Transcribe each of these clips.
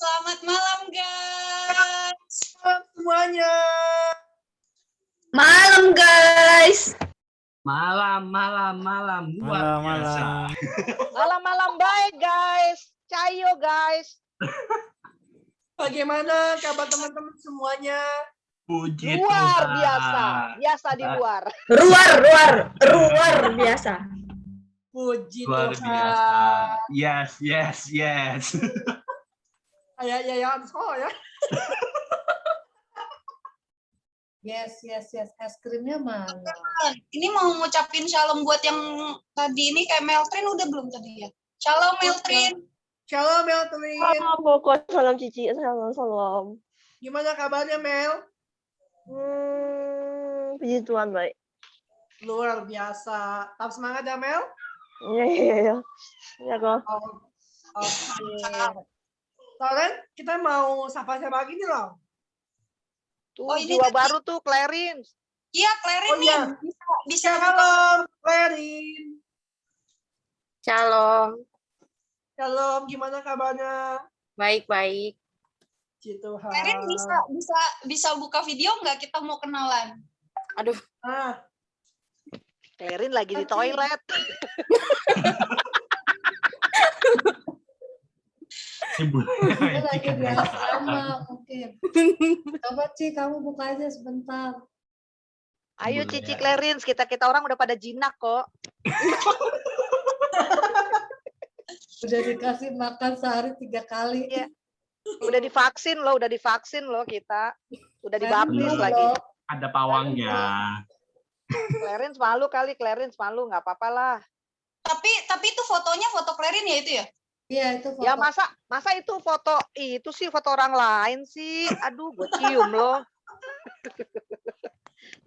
Selamat malam, guys. Semuanya. Malam, guys. Malam luar biasa. Malam baik, guys. Cayo, guys. Bagaimana kabar teman-teman semuanya? Puji Luar Tuhan. biasa di luar. Ruar biasa. Puji Luar Tuhan. biasa. Yes. Ya, sekolah ya. Yes. Es krimnya mana? Ini mau ngucapin shalom buat yang tadi ini kayak Meltrin udah belum tadi ya? Shalom Meltrin. Shalom Meltrin. Salam Cici, salam. Gimana kabarnya Mel? Puji Tuhan baik. Luar biasa. Tetap semangat ya Mel. Iya. Ya kok. Oke. Soalnya kita mau sapa-sapa lagi nih loh. Tuh Oh, ini jiwa tadi. baru tuh Clarins. Iya, Clarin Oh, nih. iya. Bisa Shalom, Clarin. Shalom. Shalom, gimana kabarnya? Baik. Puji Tuhan. Clarin bisa buka video nggak? Kita mau kenalan. Aduh, Clarin lagi di Oke. toilet. Dia lagi di asrama mungkin. Coba Ci, kamu buka aja sebentar. Ayo Boleh. Cici Clarins, kita orang udah pada jinak kok. Udah dikasih makan sehari 3 kali. Iya. Udah divaksin loh kita. Udah dibaptis Belum lagi. loh. Ada pawangnya. Clarins malu kali, nggak apa-apa lah. Tapi itu fotonya foto Clarin ya itu ya? Iya, itu foto. Ya masa itu foto orang lain sih. Aduh, gue cium loh.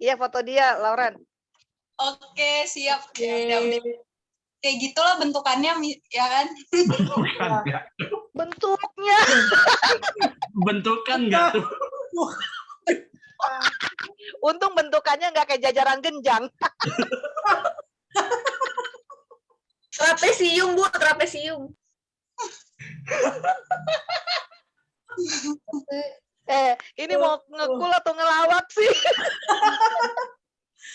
Iya foto dia, Lauren. Oke, siap. Oke. Ya udah. Kayak gitulah bentukannya ya kan? Bukan nggak? Bentuknya. Bentukan nggak tuh? Untung bentukannya nggak kayak jajaran genjang. trapesium, Bu, trapesium. Ini mau ngekul atau ngelawak sih?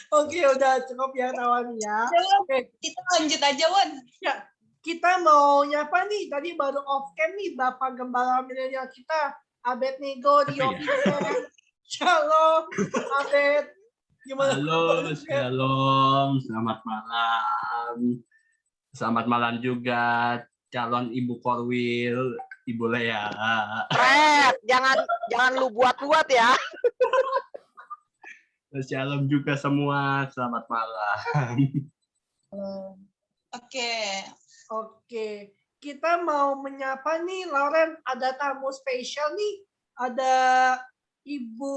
Oke, udah cukup ya kawan ya. Oke. Kita lanjut aja, Wan. Ya, kita mau nyapa nih. Tadi baru off cam nih Bapak Gembala Milenial kita, Abednego di Apa ya? office. Shalom, Abed. Gimana? Halo, shalom. Selamat malam. Selamat malam juga calon Ibu Korwil, Ibu Lea. Red, jangan lu buat-buat ya. Shalom juga semua. Selamat malam. Oke. Oke, kita mau menyapa nih, Lauren. Ada tamu spesial nih. Ada Ibu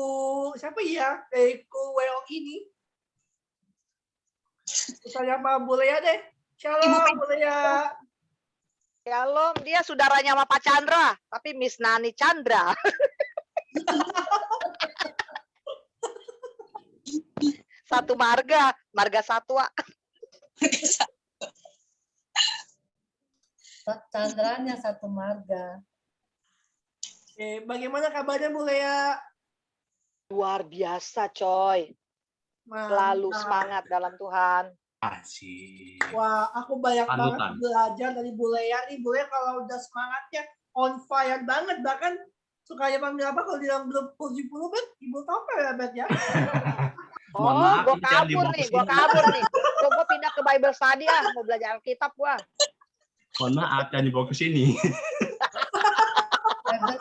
siapa ya? Kuwel ini. Kita nyapa Bu Lea deh. Shalom, Bu Lea. Shalom, dia saudaranya sama Pak Chandra, tapi Miss Nani Chandra. Satu marga satwa. Chandranya satu marga. Oke, bagaimana kabarnya Bu Lea? Luar biasa, coy. Selalu Mantap. semangat dalam Tuhan. Asik. Wah, aku banyak Panutan. banget belajar dari Bu Lea nih. Bu Lea kalau udah semangatnya on fire banget. Bahkan sukanya panggil apa kalau di dalam grup Puji Puluh, Bet? Ibu tahu ya, Bet ya? Mohon Oh, maaf, gue ini jangan kabur dibawa nih, ke gue sini. kabur nih. Gue pindah ke Bible Study mau belajar Alkitab gua. Mohon maaf, jangan dibawa ke sini.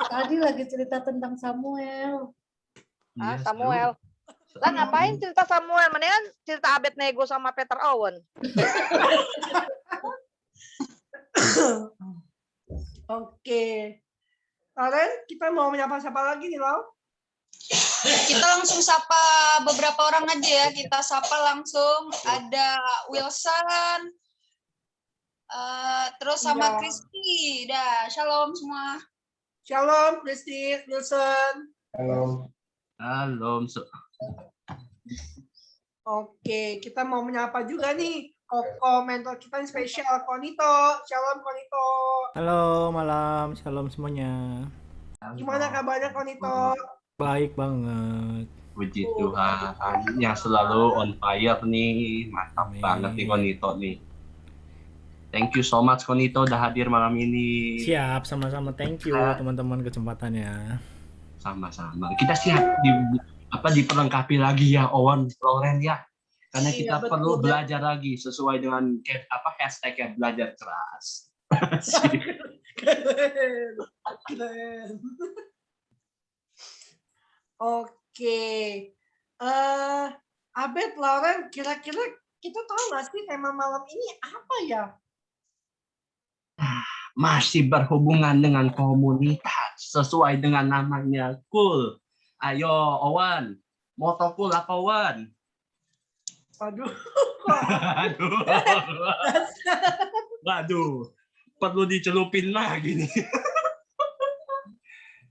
Tadi lagi cerita tentang Samuel. Ah, Yes, Samuel. Lah ngapain cerita Samuel? Mendingan cerita Abednego sama Peter Owen. Oke. Lauren, kita mau menyapa siapa lagi nih, Lau? Kita langsung sapa beberapa orang aja ya. Kita sapa langsung. Ada Wilson, terus sama Iya. Kristi. Dah, shalom semua. Shalom, Kristi, Wilson. Halo. Oke, kita mau menyapa juga nih mentor kita yang spesial, Konito. Shalom, Konito. Halo, malam. Shalom semuanya. Gimana kabarnya Konito? Baik banget. Puji Tuhan, yang selalu on fire nih, mantap Amin. banget nih Konito nih. Thank you so much Konito udah hadir malam ini. Siap, sama-sama. Thank you teman-teman kesempatannya. Sama-sama. Kita siap diperlengkapi lagi ya Owen, Loren ya. Karena Iya, kita betul, perlu betul. belajar lagi sesuai dengan hashtag belajar keras. Keren. Keren. Oke. Abed, Lauren, kira-kira kita tahu nggak sih tema malam ini apa ya? Masih berhubungan dengan komunitas sesuai dengan namanya cool. Ayo Owen, moto cool apa Owen? Waduh. Waduh, perlu dicelupin lagi nih.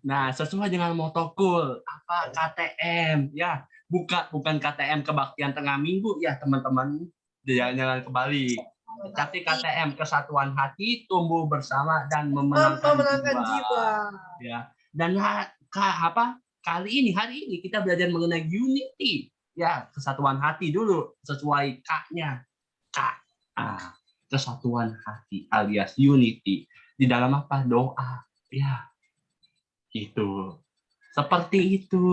Nah, sesuai dengan moto cool, apa KTM ya, bukan KTM kebaktian tengah minggu ya teman-teman, jangan kebalik. Tapi KTM kesatuan hati, tumbuh bersama dan memenangkan jiwa. Jiwa. Ya. Dan hari ini kita belajar mengenai unity. Ya, kesatuan hati dulu sesuai K-nya. K. Kesatuan hati alias unity. Di dalam apa? Doa. Ya. Itu. Seperti itu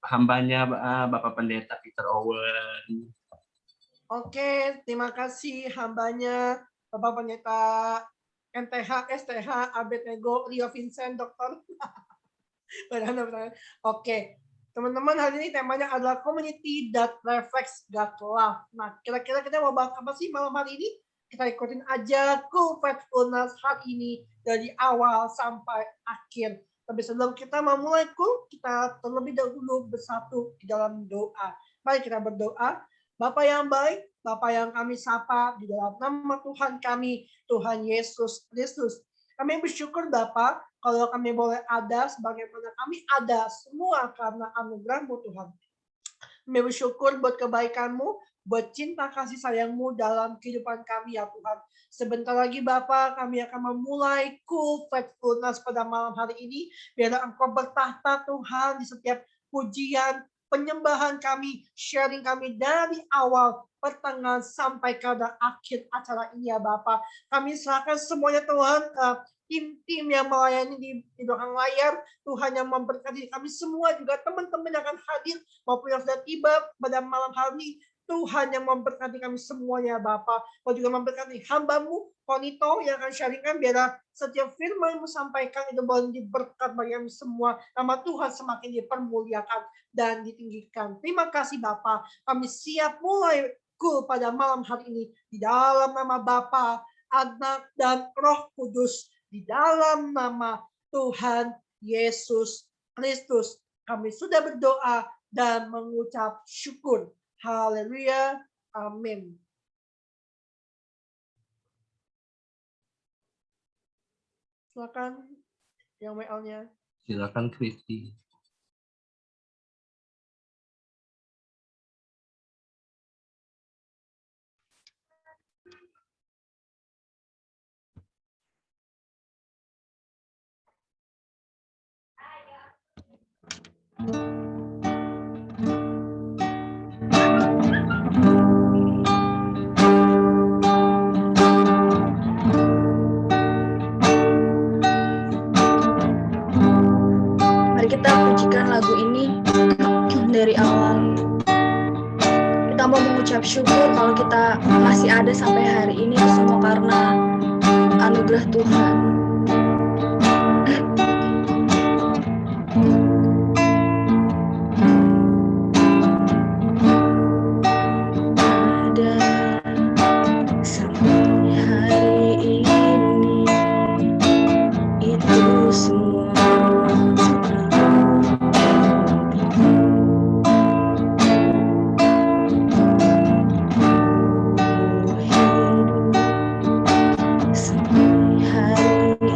hambanya Bapak Pendeta Peter Owen. Oke, terima kasih hambanya Bapak Pendeta NTH, STH, Abednego, Rio Vincent, Dokter. Oke, teman-teman, hari ini temanya adalah community that reflects God love. Nah, kira-kira kita mau bahas apa sih malam hari ini? Kita ikutin aja Cool Faithfulness hari ini dari awal sampai akhir. Tapi sebelum kita memulai Cool, kita terlebih dahulu bersatu di dalam doa. Mari kita berdoa. Bapak yang baik, Bapak yang kami sapa di dalam nama Tuhan kami, Tuhan Yesus Kristus. Kami bersyukur Bapak, kalau kami boleh ada sebagaimana kami ada semua karena anugerah-Mu Tuhan. Kami bersyukur buat kebaikan-Mu, buat cinta kasih sayang-Mu dalam kehidupan kami ya Tuhan. Sebentar lagi Bapak, kami akan memulai Cool Faithfulness pada malam hari ini. Biarlah Engkau bertahta Tuhan di setiap pujian, penyembahan kami, sharing kami dari awal, pertengahan, sampai pada akhir acara ini ya Bapak. Kami serahkan semuanya Tuhan, tim-tim yang melayani di belakang layar, Tuhan yang memberkati kami semua, juga teman-teman yang akan hadir, maupun yang sudah tiba pada malam hari ini, Tuhan yang memberkati kami semuanya Bapak. Kau juga memberkati hamba-Mu, Konito yang akan sharingkan, biarlah setiap firman-Mu sampaikan itu boleh diberkat bagi kami semua. Nama Tuhan semakin dipermuliakan dan ditinggikan. Terima kasih Bapak. Kami siap mulai Cool pada malam hari ini. Di dalam nama Bapa, Anak, dan Roh Kudus. Di dalam nama Tuhan Yesus Kristus. Kami sudah berdoa dan mengucap syukur. Haleluya. Amin. Silakan yang WL-nya. Silakan Kristi. Mari kita pujikan lagu ini dari awal. Kita mau mengucap syukur kalau kita masih ada sampai hari ini, itu semua karena anugerah Tuhan. Ada sampai hari ini, itu semua sampai hari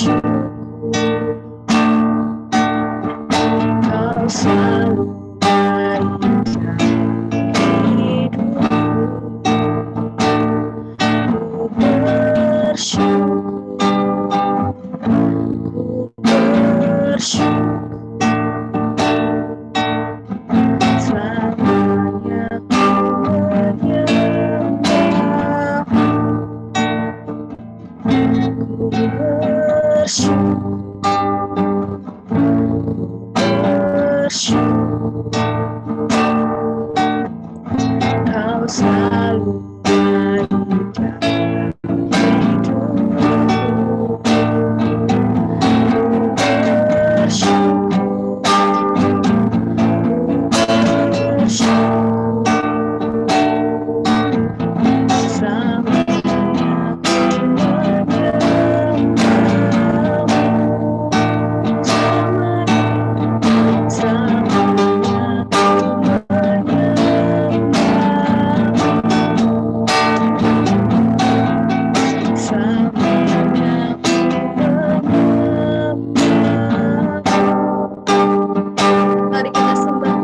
Kau selalu ada dalam hidupku. Ku bersyukur, ku bersyukur. Selamanya ku menyembah. Ku bersyukur, bersyukur. Kau selalu ada dalam hidupku. Mari kita sembah,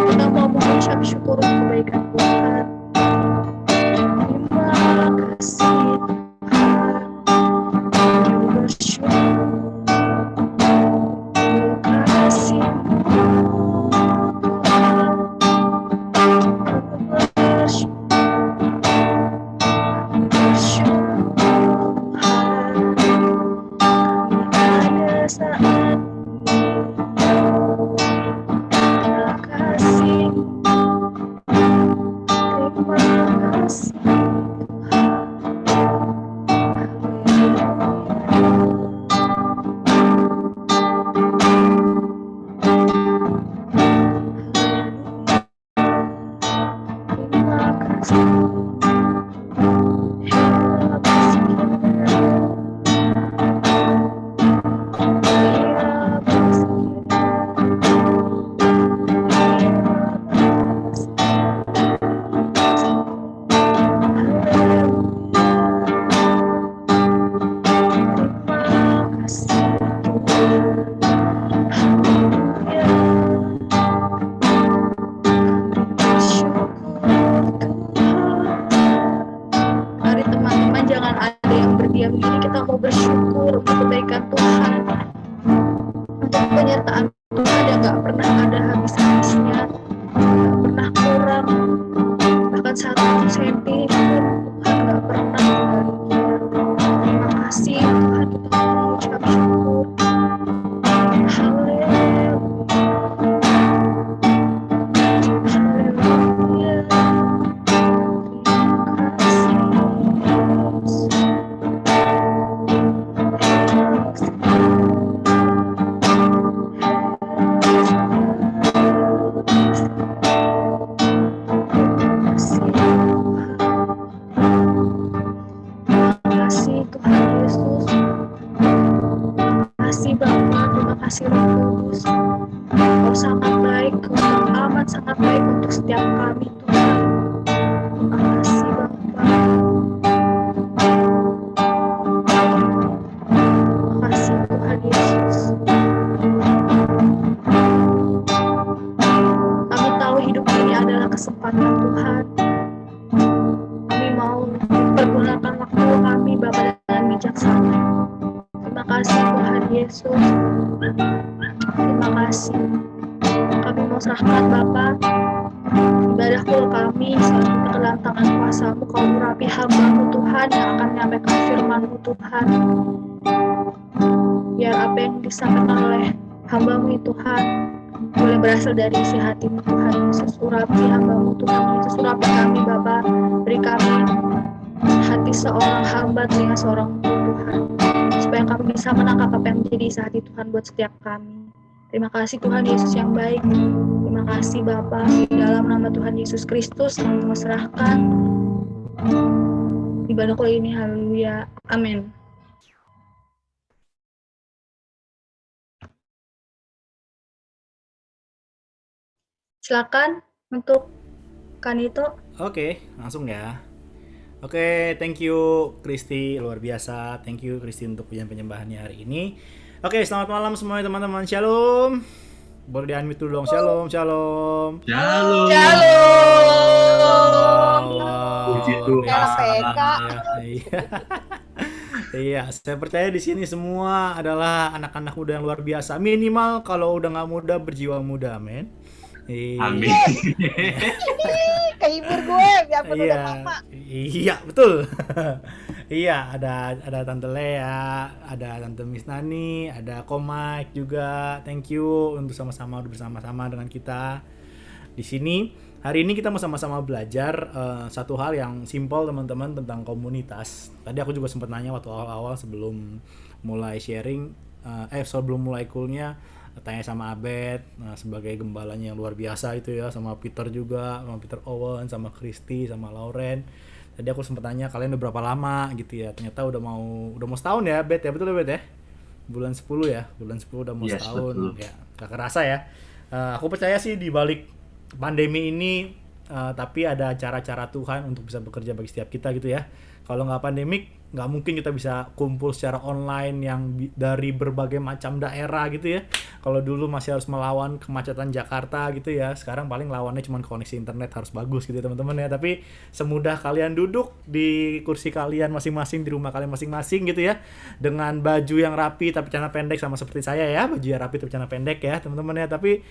kita mau mengucap syukur untuk kebaikan Tuhan. Terima kasih Tuhan, kami bersyukur untuk kasih-Mu Tuhan. Kami bersyukur Tuhan, kami ada saat ini. Terima kasih, terima kasih terima kasih, terima kasih. Mari teman-teman, jangan ada yang berdiam diri. Kita mau bersyukur untuk kebaikan Tuhan, untuk penyertaan Tuhan yang gak pernah ada habis-habisnya, gak pernah kurang, bahkan 1 senti pun Tuhan gak pernah menggalinya. Terima kasih Tuhan, kita mau mengucap syukur. Haleluya, haleluya. Terima kasih Yesus. Terima kasih Tuhan Yesus. Terima kasih Bapa, terima kasih Roh Kudus. Kau sangat baik, Kau amat sangat baik untuk setiap kami Tuhan. Terima kasih Bapa. Terima kasih Tuhan Yesus. Kami tahu hidup ini adalah kesempatan Tuhan. Kami mau mempergunakan waktu kami Bapa dengan bijaksana. Terima kasih Tuhan Yesus. Terima kasih. Kami mau serahkan Bapa ibadah kul kami selanjutnya ke dalam tangan kuasa-Mu. Kau urapi hamba-Mu Tuhan yang akan menyampaikan firman-Mu Tuhan. Biar apa yang disampaikan oleh hamba-Mu Tuhan boleh berasal dari isi hati-Mu Tuhan Yesus. Urapi hamba-Mu Tuhan Yesus, urapi kami Bapa. Beri kami hati seorang hamba, telinga seorang Tuhan, supaya kami bisa menangkap apa yang menjadi isi hati Tuhan buat setiap kami. Terima kasih Tuhan Yesus yang baik. Terima kasih Bapa. Di dalam nama Tuhan Yesus Kristus kami serahkan ibadah kali ini. Haleluya. Amin. Silakan untuk Kanito. Oke, langsung ya. Oke, thank you Kristi, luar biasa. Thank you Kristi untuk penyembahannya hari ini. Oke, selamat malam semuanya teman-teman. Shalom. Boleh di-unmute dulu dong. Shalom, shalom. Shalom. Puji Wow, Tuhan. PK. Iya. Iya, saya percaya di sini semua adalah anak-anak muda yang luar biasa. Minimal kalau udah nggak muda, berjiwa muda, men. Iya. Amin. Kehibur gue, biarpun udah Iya, lama. iya betul. Iya, ada Tante Lea, ada Tante Miss Nani, ada Komik juga. Thank you untuk sama-sama bersama-sama dengan kita di sini. Hari ini kita mau sama-sama belajar satu hal yang simpel teman-teman tentang komunitas. Tadi aku juga sempat nanya waktu awal-awal sebelum mulai sharing, sebelum mulai coolnya, tanya sama Abed sebagai gembalanya yang luar biasa itu ya, sama Peter juga, sama Peter Owen, sama Kristi, sama Lauren. Tadi aku sempat tanya kalian udah berapa lama gitu ya. Ternyata udah mau setahun ya, Bet ya. Betul ya, Bet ya? Bulan 10 ya. Bulan 10 udah mau Yes, setahun. betul. Ya, gak kerasa ya. Aku percaya sih di balik pandemi ini tapi ada cara-cara Tuhan untuk bisa bekerja bagi setiap kita gitu ya. Kalau nggak pandemik, nggak mungkin kita bisa kumpul secara online yang dari berbagai macam daerah gitu ya. Kalau dulu masih harus melawan kemacetan Jakarta gitu ya, sekarang paling lawannya cuma koneksi internet harus bagus gitu ya teman-teman ya. Tapi semudah kalian duduk di kursi kalian masing-masing, di rumah kalian masing-masing gitu ya, dengan baju yang rapi tapi celana pendek, sama seperti saya ya, baju yang rapi tapi celana pendek ya teman-teman ya. Tapi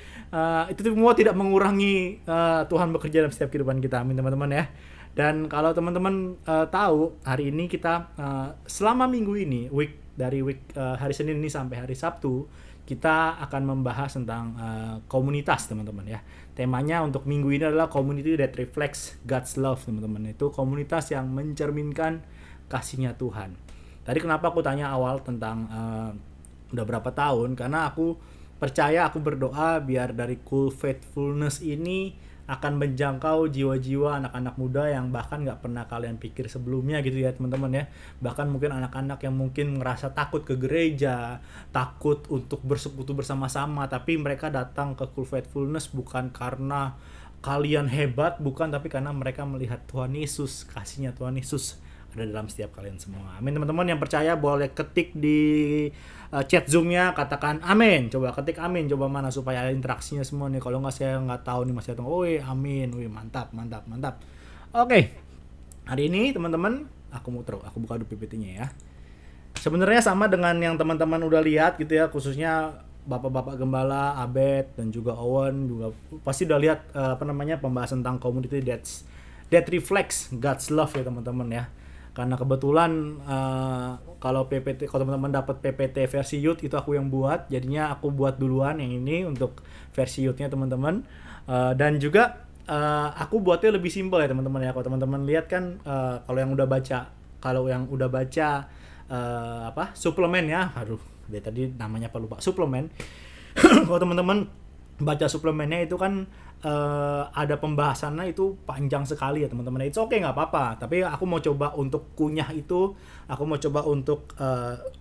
itu semua tidak mengurangi Tuhan bekerja dalam setiap kehidupan kita, amin teman-teman ya. Dan kalau teman-teman tahu, hari ini kita selama minggu ini, dari hari Senin ini sampai hari Sabtu, kita akan membahas tentang komunitas teman-teman ya. Temanya untuk minggu ini adalah community that reflects God's love teman-teman. Itu komunitas yang mencerminkan kasihnya Tuhan. Tadi kenapa aku tanya awal tentang udah berapa tahun, karena aku percaya, aku berdoa biar dari Cool Faithfulness ini akan menjangkau jiwa-jiwa anak-anak muda yang bahkan nggak pernah kalian pikir sebelumnya gitu ya teman-teman ya. Bahkan mungkin anak-anak yang mungkin ngerasa takut ke gereja, takut untuk bersekutu bersama-sama, tapi mereka datang ke Cool Faithfulness bukan karena kalian hebat, bukan, tapi karena mereka melihat Tuhan Yesus, kasihnya Tuhan Yesus ada dalam setiap kalian semua. Amin teman-teman. Yang percaya boleh ketik di chat Zoom-nya, katakan amin. Coba ketik amin, coba mana supaya ada interaksinya semua nih. Kalau nggak, saya nggak tahu nih, masih datang. Woi, amin. Woi, mantap. Oke. Hari ini teman-teman, aku buka dulu PPT-nya ya. Sebenarnya sama dengan yang teman-teman udah lihat gitu ya, khususnya Bapak-bapak gembala, Abed dan juga Owen juga pasti udah lihat pembahasan tentang community that reflects God's love ya teman-teman ya. Karena kebetulan kalau teman-teman dapat PPT versi youth itu aku yang buat, jadinya aku buat duluan yang ini untuk versi youth-nya teman-teman. Dan juga aku buatnya lebih simpel ya teman-teman ya. Kalau teman-teman lihat kan kalau yang udah baca suplemen ya, dari tadi namanya apa lupa, suplemen. Kalau teman-teman baca suplemennya itu kan ada pembahasannya itu panjang sekali ya teman-teman. It's okay, nggak apa-apa. Tapi aku mau coba untuk kunyah itu, aku mau coba untuk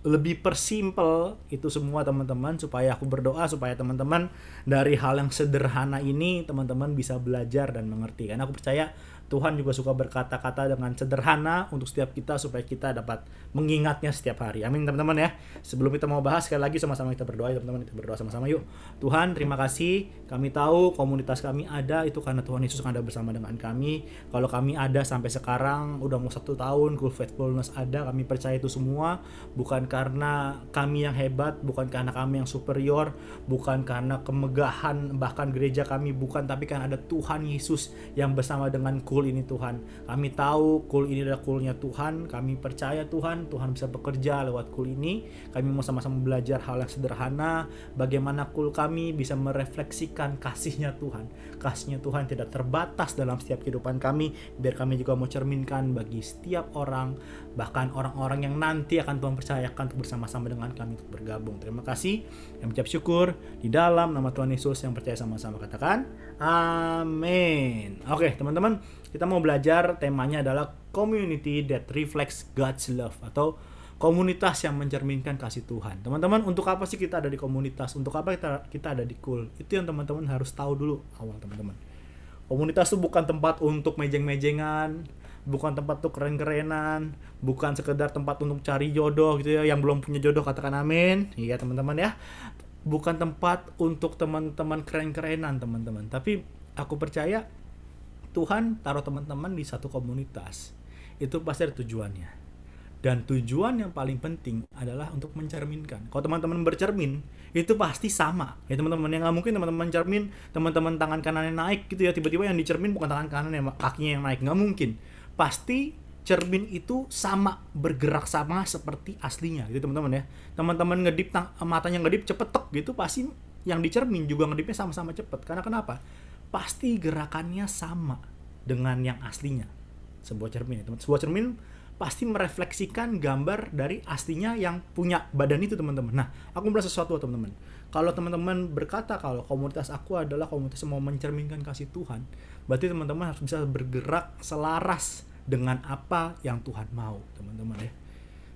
lebih persimpel itu semua teman-teman, supaya aku berdoa supaya teman-teman dari hal yang sederhana ini teman-teman bisa belajar dan mengerti. Karena aku percaya Tuhan juga suka berkata-kata dengan sederhana untuk setiap kita supaya kita dapat mengingatnya setiap hari. Amin teman-teman ya. Sebelum kita mau bahas, sekali lagi sama-sama kita berdoa ya teman-teman. Kita berdoa sama-sama yuk. Tuhan, terima kasih. Kami tahu komunitas kami ada itu karena Tuhan Yesus ada bersama dengan kami. Kalau kami ada sampai sekarang udah mau 1 tahun, Cool Faithfulness ada, kami percaya itu semua bukan karena kami yang hebat, bukan karena kami yang superior, bukan karena kemegahan bahkan gereja kami, bukan, tapi karena ada Tuhan Yesus yang bersama dengan Cool ini Tuhan. Kami tahu Cool ini adalah Cool-nya Tuhan. Kami percaya Tuhan bisa bekerja lewat Cool ini. Kami mau sama-sama belajar hal yang sederhana, bagaimana Cool kami bisa merefleksikan kasihnya Tuhan. Kasihnya Tuhan tidak terbatas dalam setiap kehidupan kami, biar kami juga mau cerminkan bagi setiap orang, bahkan orang-orang yang nanti akan Tuhan percayakan untuk bersama-sama dengan kami untuk bergabung. Terima kasih. Kami ucap syukur di dalam nama Tuhan Yesus, yang percaya sama-sama katakan amin. Oke teman-teman, kita mau belajar, temanya adalah community that reflects God's love, atau komunitas yang mencerminkan kasih Tuhan. Teman-teman, untuk apa sih kita ada di komunitas? Untuk apa kita ada di Cool? Itu yang teman-teman harus tahu dulu awal teman-teman. Komunitas itu bukan tempat untuk mejeng-mejengan, bukan tempat untuk keren-kerenan, bukan sekedar tempat untuk cari jodoh gitu ya. Yang belum punya jodoh katakan amin. Iya teman-teman ya. Bukan tempat untuk teman-teman keren-kerenan teman-teman. Tapi aku percaya Tuhan taruh teman-teman di satu komunitas. Itu pasti ada tujuannya. Dan tujuan yang paling penting adalah untuk mencerminkan. Kalau teman-teman bercermin, itu pasti sama. Ya teman-teman, yang nggak mungkin teman-teman cermin, teman-teman tangan kanannya naik gitu ya, tiba-tiba yang dicermin bukan tangan kanan, kakinya yang naik. Nggak mungkin. Pasti cermin itu sama, bergerak sama seperti aslinya gitu teman-teman ya. Teman-teman ngedip, matanya ngedip cepet tek gitu, pasti yang dicermin juga ngedipnya sama-sama cepet. Karena kenapa? Pasti gerakannya sama dengan yang aslinya. Sebuah cermin ya teman. Sebuah cermin pasti merefleksikan gambar dari aslinya yang punya badan itu teman-teman. Nah, aku bilang sesuatu teman-teman. Kalau teman-teman berkata kalau komunitas aku adalah komunitas yang mau mencerminkan kasih Tuhan, berarti teman-teman harus bisa bergerak selaras dengan apa yang Tuhan mau, teman-teman ya.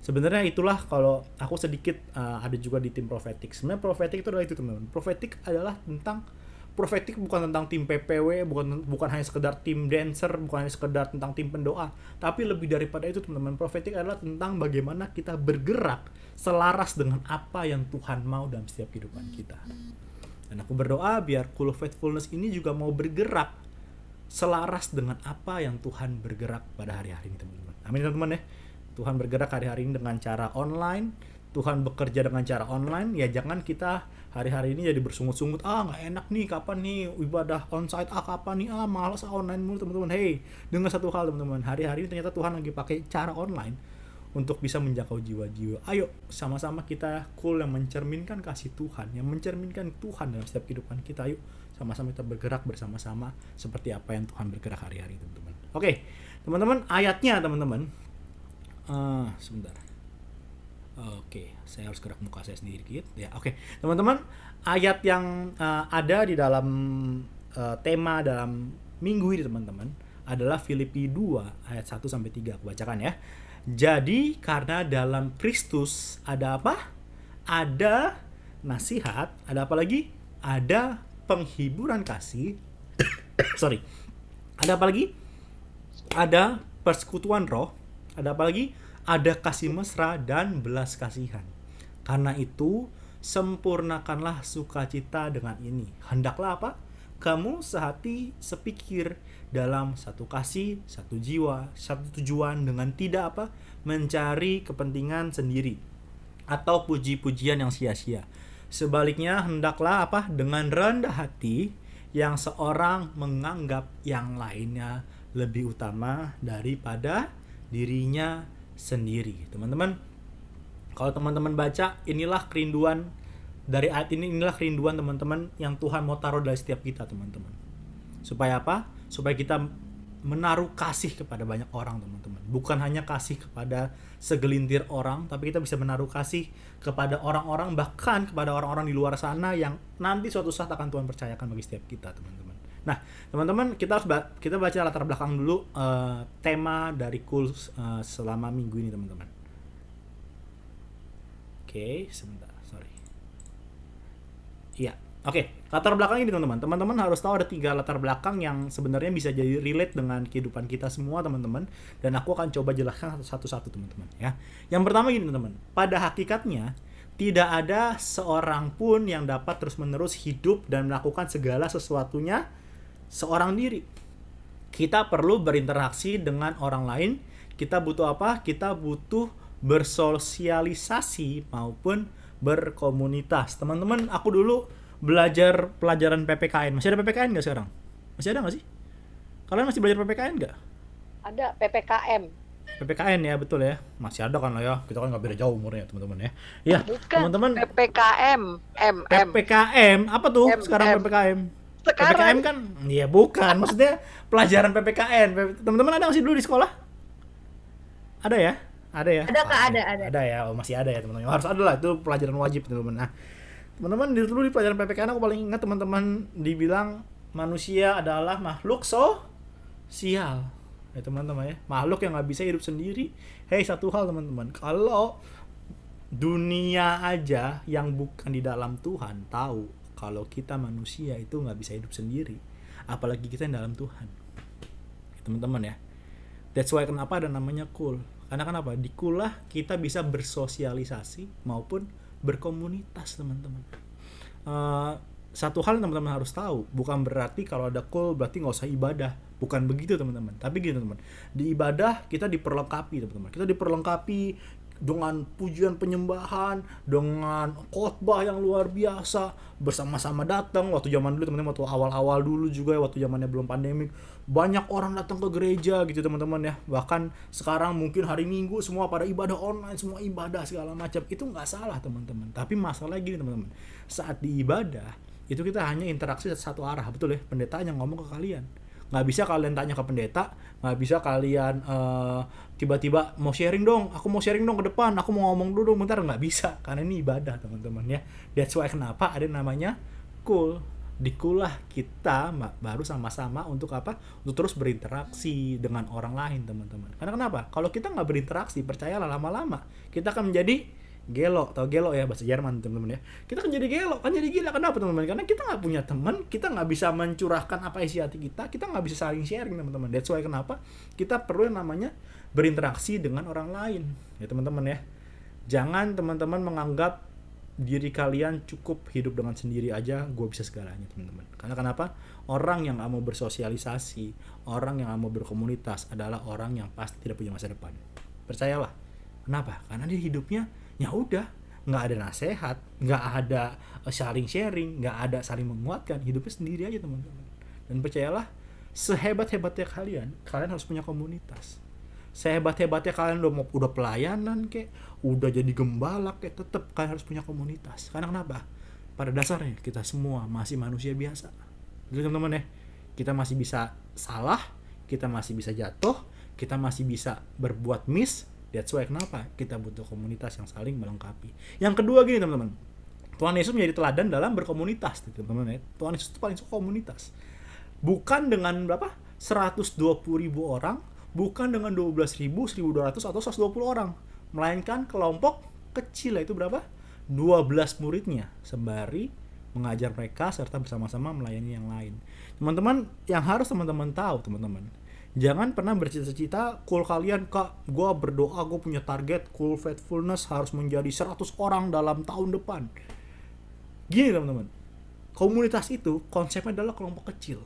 Sebenarnya itulah kalau aku sedikit ada juga di tim prophetic. Sebenarnya prophetic itu adalah itu teman-teman. Prophetic adalah tentang prophetic bukan tentang tim PPW, bukan hanya sekedar tim dancer, bukan hanya sekedar tentang tim pendoa, tapi lebih daripada itu teman-teman. Prophetic adalah tentang bagaimana kita bergerak selaras dengan apa yang Tuhan mau dalam setiap kehidupan kita. Dan aku berdoa biar Cool Faithfulness ini juga mau bergerak selaras dengan apa yang Tuhan bergerak pada hari-hari ini teman-teman. Amin teman-teman ya. Tuhan bergerak hari-hari ini dengan cara online, Tuhan bekerja dengan cara online, ya jangan kita hari-hari ini jadi bersungut-sungut, nggak enak nih, kapan nih ibadah onsite, kapan nih, malas online mulu teman-teman. Hey, dengar satu hal teman-teman, hari-hari ini ternyata Tuhan lagi pakai cara online untuk bisa menjangkau jiwa-jiwa. Ayo sama-sama kita cool yang mencerminkan kasih Tuhan, yang mencerminkan Tuhan dalam setiap kehidupan kita. Ayo sama-sama kita bergerak bersama-sama seperti apa yang Tuhan bergerak hari-hari teman-teman. Oke, teman-teman, ayatnya teman-teman. Sebentar. Oke, saya harus gerak muka saya sendiri dikit. Ya, oke. Teman-teman, ayat yang ada di dalam tema dalam minggu ini teman-teman adalah Filipi 2 ayat 1 sampai 3. Aku bacakan ya. Jadi karena dalam Kristus ada apa? Ada nasihat, ada apa lagi? Ada penghiburan kasih. Sorry. Ada apa lagi? Ada persekutuan roh. Ada apa lagi? Ada kasih mesra dan belas kasihan. Karena itu, sempurnakanlah sukacita dengan ini. Hendaklah apa? Kamu sehati, sepikir dalam satu kasih, satu jiwa, satu tujuan dengan tidak apa? Mencari kepentingan sendiri atau puji-pujian yang sia-sia. Sebaliknya, hendaklah apa? Dengan rendah hati yang seorang menganggap yang lainnya lebih utama daripada dirinya sendiri. Teman-teman, kalau teman-teman baca, inilah kerinduan dari ayat ini, inilah kerinduan teman-teman yang Tuhan mau taruh dari setiap kita teman-teman. Supaya apa? Supaya kita menaruh kasih kepada banyak orang teman-teman. Bukan hanya kasih kepada segelintir orang, tapi kita bisa menaruh kasih kepada orang-orang, bahkan kepada orang-orang di luar sana yang nanti suatu saat akan Tuhan percayakan bagi setiap kita teman-teman. Nah, teman-teman, kita baca latar belakang dulu tema dari Cool selama minggu ini, teman-teman. Oke, sebentar, sorry. Iya, oke. Latar belakang ini, teman-teman. Teman-teman harus tahu ada 3 latar belakang yang sebenarnya bisa jadi relate dengan kehidupan kita semua, teman-teman. Dan aku akan coba jelaskan satu-satu, teman-teman. Ya. Yang pertama gini, teman-teman. Pada hakikatnya, tidak ada seorang pun yang dapat terus-menerus hidup dan melakukan segala sesuatunya seorang diri. Kita perlu berinteraksi dengan orang lain. Kita butuh apa? Kita butuh bersosialisasi maupun berkomunitas. Teman-teman, aku dulu belajar pelajaran PPKN. Masih ada PPKN nggak sekarang? Masih ada nggak sih? Kalian masih belajar PPKN nggak? Ada PPKM. PPKN ya, betul ya. Masih ada kan lah ya. Kita kan nggak beda jauh umurnya teman-teman ya. Ya, Bukan, teman-teman. PPKM. PPKM apa tuh sekarang PPKM? Sekarang. PPKM kan? Iya bukan, maksudnya pelajaran PPKN. Teman-teman ada nggak sih dulu di sekolah? Ada ya? Ada ya? Ada Kak, ada. Ada ya, masih ada ya teman-teman. Harus ada lah, itu pelajaran wajib teman-teman. Nah, teman-teman dulu di pelajaran PPKN aku paling ingat teman-teman dibilang manusia adalah makhluk sosial. Ya teman-teman ya, makhluk yang nggak bisa hidup sendiri. Hey, satu hal teman-teman, kalau dunia aja yang bukan di dalam Tuhan tahu kalau kita manusia itu nggak bisa hidup sendiri, apalagi kita yang dalam Tuhan. Teman-teman ya. That's why kenapa ada namanya cool. Karena kenapa? Di cool lah kita bisa bersosialisasi maupun berkomunitas, teman-teman. Satu hal yang teman-teman harus tahu, bukan berarti kalau ada cool berarti nggak usah ibadah. Bukan begitu, teman-teman. Tapi gini, teman-teman. Di ibadah kita diperlengkapi, teman-teman. Kita diperlengkapi dengan pujian penyembahan, dengan khotbah yang luar biasa, bersama-sama datang. Waktu zaman dulu, teman-teman, waktu awal-awal dulu juga, waktu zamannya belum pandemik, banyak orang datang ke gereja gitu, teman-teman ya. Bahkan sekarang mungkin hari Minggu semua pada ibadah online, semua ibadah segala macam. Itu nggak salah, teman-teman. Tapi masalahnya gini, teman-teman. Saat di ibadah itu kita hanya interaksi satu arah, betul ya? Pendeta yang ngomong ke kalian. Nggak bisa kalian tanya ke pendeta, nggak bisa kalian tiba-tiba mau sharing dong, aku mau sharing dong ke depan, aku mau ngomong dulu dong, bentar. Nggak bisa, karena ini ibadah, teman-teman ya. That's why kenapa ada namanya cool. Di cool lah kita baru sama-sama untuk apa? Untuk terus berinteraksi dengan orang lain, teman-teman. Karena kenapa? Kalau kita nggak berinteraksi, percayalah lama-lama kita akan menjadi gelo, atau gelo ya bahasa Jerman, teman-teman ya. Kita kan jadi gelo, kan jadi gila. Kenapa, teman-teman? Karena kita nggak punya teman, kita nggak bisa mencurahkan apa isi hati kita nggak bisa saling sharing, teman-teman. That's why kenapa kita perlu yang namanya berinteraksi dengan orang lain, ya teman-teman ya. Jangan teman-teman menganggap diri kalian cukup hidup dengan sendiri aja, gue bisa segalanya, teman-teman. Karena kenapa? Orang yang nggak mau bersosialisasi, orang yang nggak mau berkomunitas adalah orang yang pasti tidak punya masa depan. Percayalah. Kenapa? Karena dia hidupnya ya udah, nggak ada nasihat, nggak ada saling sharing, nggak ada saling menguatkan, hidupnya sendiri aja, teman-teman. Dan percayalah, sehebat-hebatnya kalian harus punya komunitas. Sehebat-hebatnya kalian udah pelayanan kek, udah jadi gembala kek, tetap kalian harus punya komunitas. Karena kenapa? Pada dasarnya kita semua masih manusia biasa. Jadi teman-teman ya, kita masih bisa salah, kita masih bisa jatuh, kita masih bisa berbuat miss. That's why kenapa kita butuh komunitas yang saling melengkapi. Yang kedua gini, teman-teman, Tuhan Yesus menjadi teladan dalam berkomunitas, teman-teman ya. Tuhan Yesus itu paling suka komunitas. Bukan dengan berapa? 120.000 orang, bukan dengan 12.000, 1.200 atau 120 orang, melainkan kelompok kecil, itu berapa? 12 muridnya, sembari mengajar mereka serta bersama-sama melayani yang lain. Teman-teman, yang harus teman-teman tahu, teman-teman, jangan pernah bercita-cita cool kalian, Kak, gue berdoa gue punya target cool faithfulness harus menjadi 100 orang dalam tahun depan. Gini, teman-teman, komunitas itu konsepnya adalah kelompok kecil.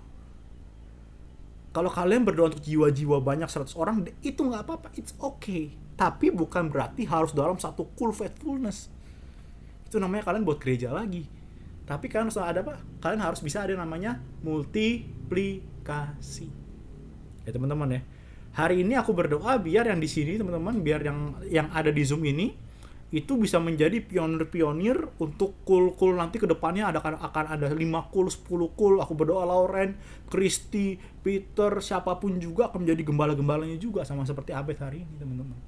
Kalau kalian berdoa untuk jiwa-jiwa banyak 100 orang, itu nggak apa-apa, it's okay. Tapi bukan berarti harus dalam satu cool faithfulness. Itu namanya kalian buat gereja lagi. Tapi kalian harus ada apa? Kalian harus bisa ada namanya multiplikasi. Ya teman-teman ya. Hari ini aku berdoa biar yang di sini, teman-teman, biar yang ada di Zoom ini itu bisa menjadi pionir-pionir untuk cool nanti ke depannya akan ada 5 cool, 10 cool. Aku berdoa Lauren, Christy, Peter, siapapun juga akan menjadi gembala-gembalanya juga sama seperti Abed hari ini, teman-teman.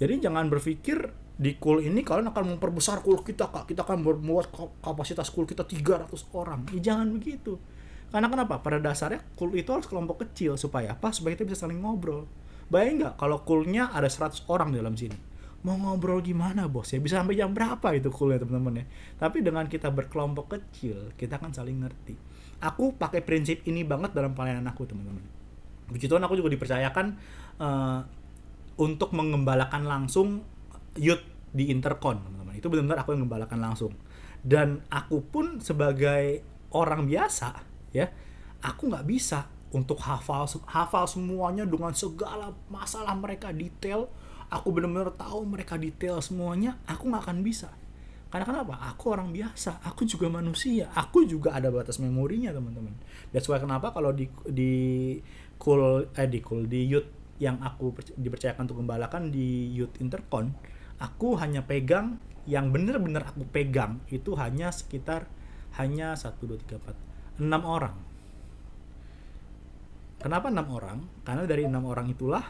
Jadi jangan berpikir di cool ini kalian akan memperbesar cool kita, Kak. Kita akan membuat kapasitas cool kita 300 orang. Jangan begitu. Karena kenapa? Pada dasarnya cool itu harus kelompok kecil supaya apa? Supaya kita bisa saling ngobrol. Bayangin nggak kalau coolnya ada 100 orang di dalam sini? Mau ngobrol gimana, bos? Ya bisa sampai jam berapa itu coolnya, teman-teman ya. Tapi dengan kita berkelompok kecil, kita akan saling ngerti. Aku pakai prinsip ini banget dalam pelayanan aku, teman-teman. Puji Tuhan, aku juga dipercayakan untuk mengembalakan langsung youth di Intercon, teman-teman. Itu benar-benar aku yang mengembalakan langsung. Dan aku pun sebagai orang biasa, ya, aku nggak bisa untuk hafal semuanya dengan segala masalah mereka detail. Aku benar-benar tahu mereka detail semuanya, aku nggak akan bisa. Karena kenapa? Aku orang biasa, aku juga manusia, aku juga ada batas memorinya, teman-teman. That's why kenapa kalau di youth yang aku dipercayakan untuk gembalakan di youth Intercon, aku hanya pegang yang benar-benar aku pegang itu hanya 1, 2, 3, 4, 6 orang. Kenapa 6 orang? Karena dari 6 orang itulah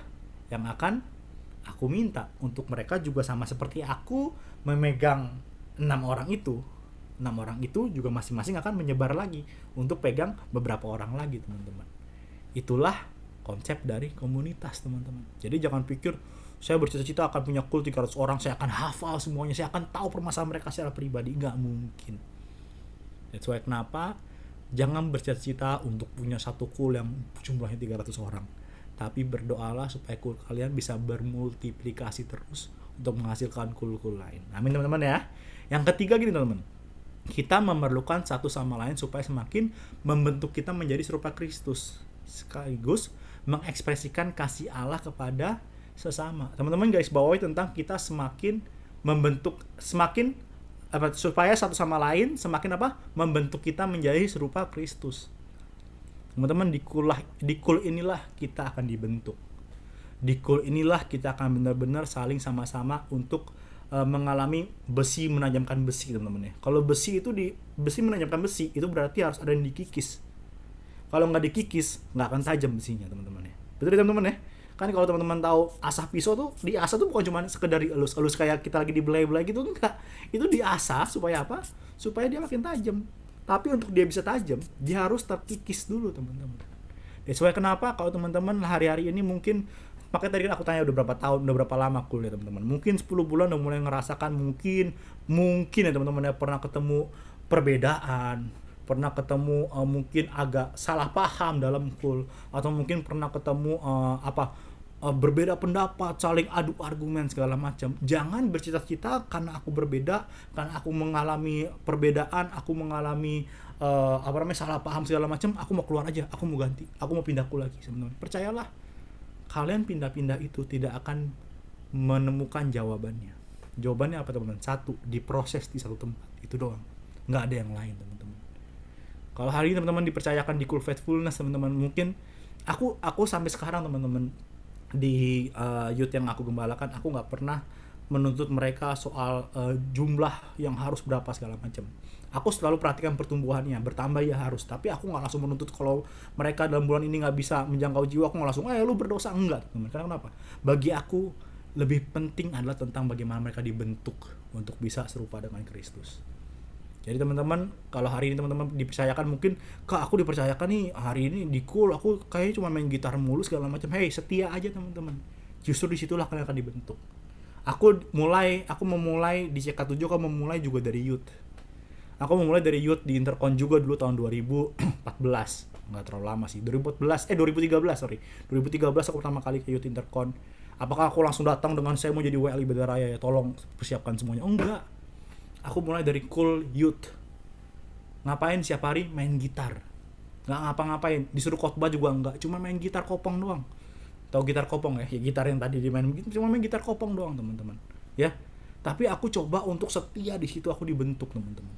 yang akan aku minta untuk mereka juga sama seperti aku memegang 6 orang itu. 6 orang itu juga masing-masing akan menyebar lagi untuk pegang beberapa orang lagi, teman-teman. Itulah konsep dari komunitas, teman-teman. Jadi jangan pikir saya bercita-cita akan punya cool 300 orang, saya akan hafal semuanya, saya akan tahu permasalahan mereka secara pribadi. Nggak mungkin. That's why kenapa jangan bercita-cita untuk punya satu cool yang jumlahnya 300 orang. tapi berdoalah supaya kul kalian bisa bermultiplikasi terus untuk menghasilkan kul-kul lain. Amin teman-teman ya. Yang ketiga gini teman-teman, kita memerlukan satu sama lain supaya semakin membentuk kita menjadi serupa Kristus, sekaligus mengekspresikan kasih Allah kepada sesama. Teman-teman garis bawahi tentang kita semakin membentuk, semakin supaya satu sama lain semakin membentuk kita menjadi serupa Kristus. Teman-teman, di kul inilah kita akan dibentuk. Di kul inilah kita akan benar-benar saling sama-sama untuk mengalami besi menajamkan besi, teman-teman ya. Kalau besi menajamkan besi, itu berarti harus ada yang dikikis. Kalau nggak dikikis, nggak akan tajam besinya, teman-teman ya. Betul ya, teman-teman ya? Kan kalau teman-teman tahu asah pisau tuh, diasah tuh bukan cuma sekedar dielus-elus kayak kita lagi dibelai-belai gitu, enggak. Itu diasah supaya apa? Supaya dia makin tajam. Tapi untuk dia bisa tajam, dia harus terkikis dulu, teman-teman. That's why kenapa kalau teman-teman hari-hari ini mungkin, makanya tadi kan aku tanya udah berapa tahun, udah berapa lama kuliah teman-teman. Mungkin 10 bulan udah mulai ngerasakan mungkin ya teman-teman ya, pernah ketemu perbedaan, pernah ketemu mungkin agak salah paham dalam kul, atau mungkin pernah ketemu berbeda pendapat, saling adu argumen segala macam. Jangan bercita-cita karena aku berbeda, karena aku mengalami perbedaan, aku mengalami salah paham segala macam, aku mau keluar aja, aku mau ganti, aku mau pindah kul lagi, teman-teman. Percayalah, kalian pindah-pindah itu tidak akan menemukan jawabannya. Jawabannya apa, teman-teman? Satu, diproses di satu tempat, itu doang. Nggak ada yang lain, teman-teman. Kalau hari ini teman-teman dipercayakan di Cool Faithfulness, teman-teman, mungkin aku sampai sekarang, teman-teman, di youth yang aku gembalakan, aku nggak pernah menuntut mereka soal jumlah yang harus berapa segala macam. Aku selalu perhatikan pertumbuhannya, bertambah ya harus, tapi aku nggak langsung menuntut kalau mereka dalam bulan ini nggak bisa menjangkau jiwa, aku nggak langsung lu berdosa, enggak, teman. Karena kenapa? Bagi aku lebih penting adalah tentang bagaimana mereka dibentuk untuk bisa serupa dengan Kristus. Jadi teman-teman, kalau hari ini teman-teman dipercayakan, mungkin Kak, aku dipercayakan nih hari ini di Cool, aku kayaknya cuma main gitar mulu segala macam. Hey, setia aja teman-teman. Justru disitulah kalian akan dibentuk. Aku memulai di CK7, aku memulai juga dari youth. Aku memulai dari youth di Intercon juga dulu tahun 2014. Nggak terlalu lama sih. 2013 aku pertama kali ke youth Intercon. Apakah aku langsung datang dengan saya mau jadi WL Ibadah Raya ya, tolong persiapkan semuanya? Oh, enggak. Aku mulai dari Cool Youth. Ngapain setiap hari? Main gitar. Nggak ngapa-ngapain. Disuruh khotbah juga enggak. Cuma main gitar kopong doang. Tahu gitar kopong ya? Ya gitar yang tadi dimain. Cuma main gitar kopong doang, teman-teman. Ya. Tapi aku coba untuk setia di situ, aku dibentuk, teman-teman.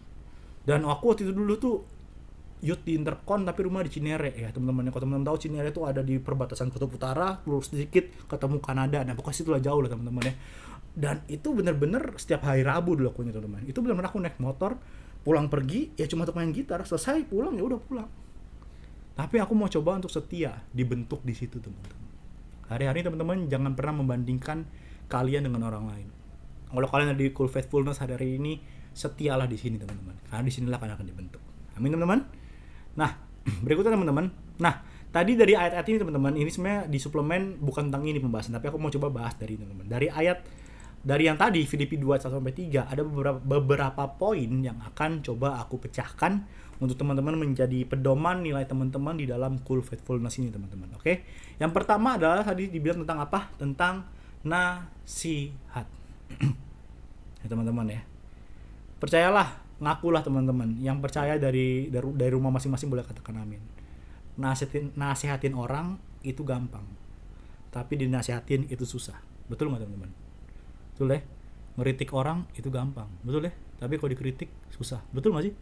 Dan aku waktu itu dulu tuh youth di Intercon tapi rumah di Cinere ya, teman-teman. Kalau teman-teman tahu, Cinere tuh ada di perbatasan Kutub Utara, lurus sedikit ketemu Kanada. Nah, pokoknya situ lah jauh lah, teman-teman ya. Dan itu bener-bener setiap hari Rabu dulu akunya, teman-teman. Itu bener-bener aku naik motor, pulang pergi, ya cuma untuk main gitar, selesai pulang ya udah pulang. Tapi aku mau coba untuk setia, dibentuk di situ, teman-teman. Hari-hari teman-teman jangan pernah membandingkan kalian dengan orang lain. Kalau kalian ada di Cool Faithfulness hari ini, setialah di sini, teman-teman. Karena di sinilah kalian akan dibentuk. Amin, teman-teman. Nah, berikutnya teman-teman. Nah, tadi dari ayat-ayat ini, teman-teman, ini sebenarnya di suplemen bukan tentang ini pembahasan, tapi aku mau coba bahas dari teman-teman. Dari yang tadi Filipi 2:1-3 ada beberapa poin yang akan coba aku pecahkan untuk teman-teman menjadi pedoman nilai teman-teman di dalam Cool Faithfulness ini, teman-teman. Oke. Yang pertama adalah tadi dibilang tentang apa? Tentang nasihat. Ya, teman-teman ya. Percayalah, ngakulah teman-teman. Yang percaya dari rumah masing-masing boleh katakan amin. Nasihatin orang itu gampang. Tapi dinasihatin itu susah. Betul enggak, teman-teman? Betul ya? Ngeritik orang itu gampang, betul ya? Tapi kalau dikritik susah, betul nggak sih?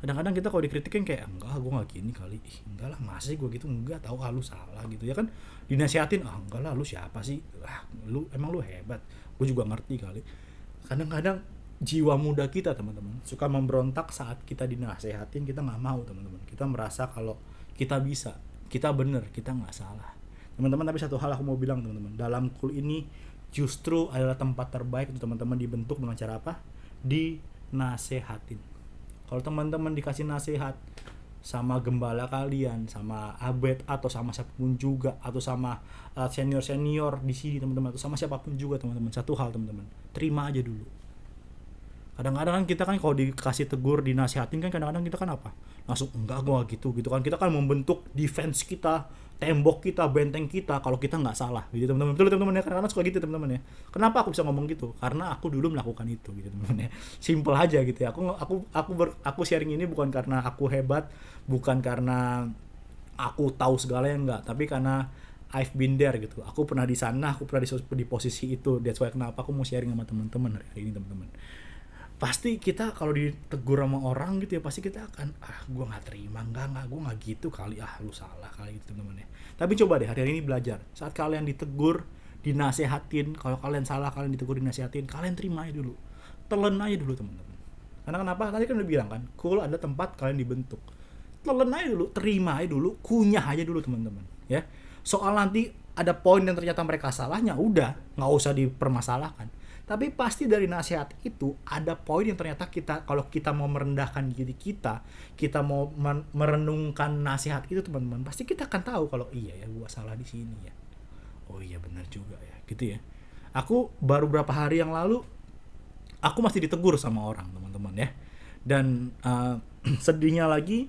Kadang-kadang kita kalau dikritik kan kayak, enggak, gue nggak gini kali, enggak lah, masih gue gitu, enggak, tahu lu salah gitu ya kan? Dinasihatin, enggak lah, lu siapa sih? Emang lu hebat, gue juga ngerti kali. Kadang-kadang jiwa muda kita, teman-teman, suka memberontak saat kita dinasehatin, kita nggak mau, teman-teman. Kita merasa kalau kita bisa, kita bener, kita nggak salah, teman-teman. Tapi satu hal aku mau bilang, teman-teman, dalam Cool ini justru adalah tempat terbaik untuk teman-teman dibentuk dengan cara apa? Dinasehatin. Kalau teman-teman dikasih nasihat sama gembala kalian, sama abed, atau sama siapapun juga, atau sama senior-senior di sini, teman-teman, atau sama siapapun juga, teman-teman, satu hal, teman-teman, terima aja dulu. Kadang-kadang kan kita kan kalau dikasih tegur, dinasehatin kan kadang-kadang kita kan apa? Langsung enggak, gua gitu kan. Kita kan membentuk defense kita, tembok kita, benteng kita kalau kita nggak salah gitu teman-teman. Betul teman-teman ya, karena suka gitu teman-teman ya. Kenapa aku bisa ngomong gitu? Karena aku dulu melakukan itu gitu teman-teman ya. Simple aja gitu ya. Aku sharing ini bukan karena aku hebat, bukan karena aku tahu segala yang enggak, tapi karena I've been there gitu. Aku pernah di sana, aku pernah di posisi itu. That's why kenapa aku mau sharing sama teman-teman hari ini teman-teman. Pasti kita kalau ditegur sama orang gitu ya, pasti kita akan gue nggak terima, enggak gue nggak gitu kali, lu salah kali gitu teman-teman ya. Tapi coba deh hari ini belajar, saat kalian ditegur, dinasehatin, kalau kalian salah, kalian ditegur, dinasehatin, kalian terima aja dulu, telan aja dulu teman-teman. Karena kenapa? Tadi kan udah bilang kan, cool ada tempat kalian dibentuk, telan aja dulu, terima aja dulu, kunyah aja dulu teman-teman ya. Soal nanti ada poin yang ternyata mereka salahnya, udah nggak usah dipermasalahkan. Tapi pasti dari nasihat itu ada poin yang ternyata kita, kalau kita mau merendahkan diri kita mau merenungkan nasihat itu teman-teman, pasti kita akan tahu kalau iya ya gua salah di sini ya. Oh iya benar juga ya, gitu ya. Aku baru berapa hari yang lalu aku masih ditegur sama orang teman-teman ya. Dan sedihnya lagi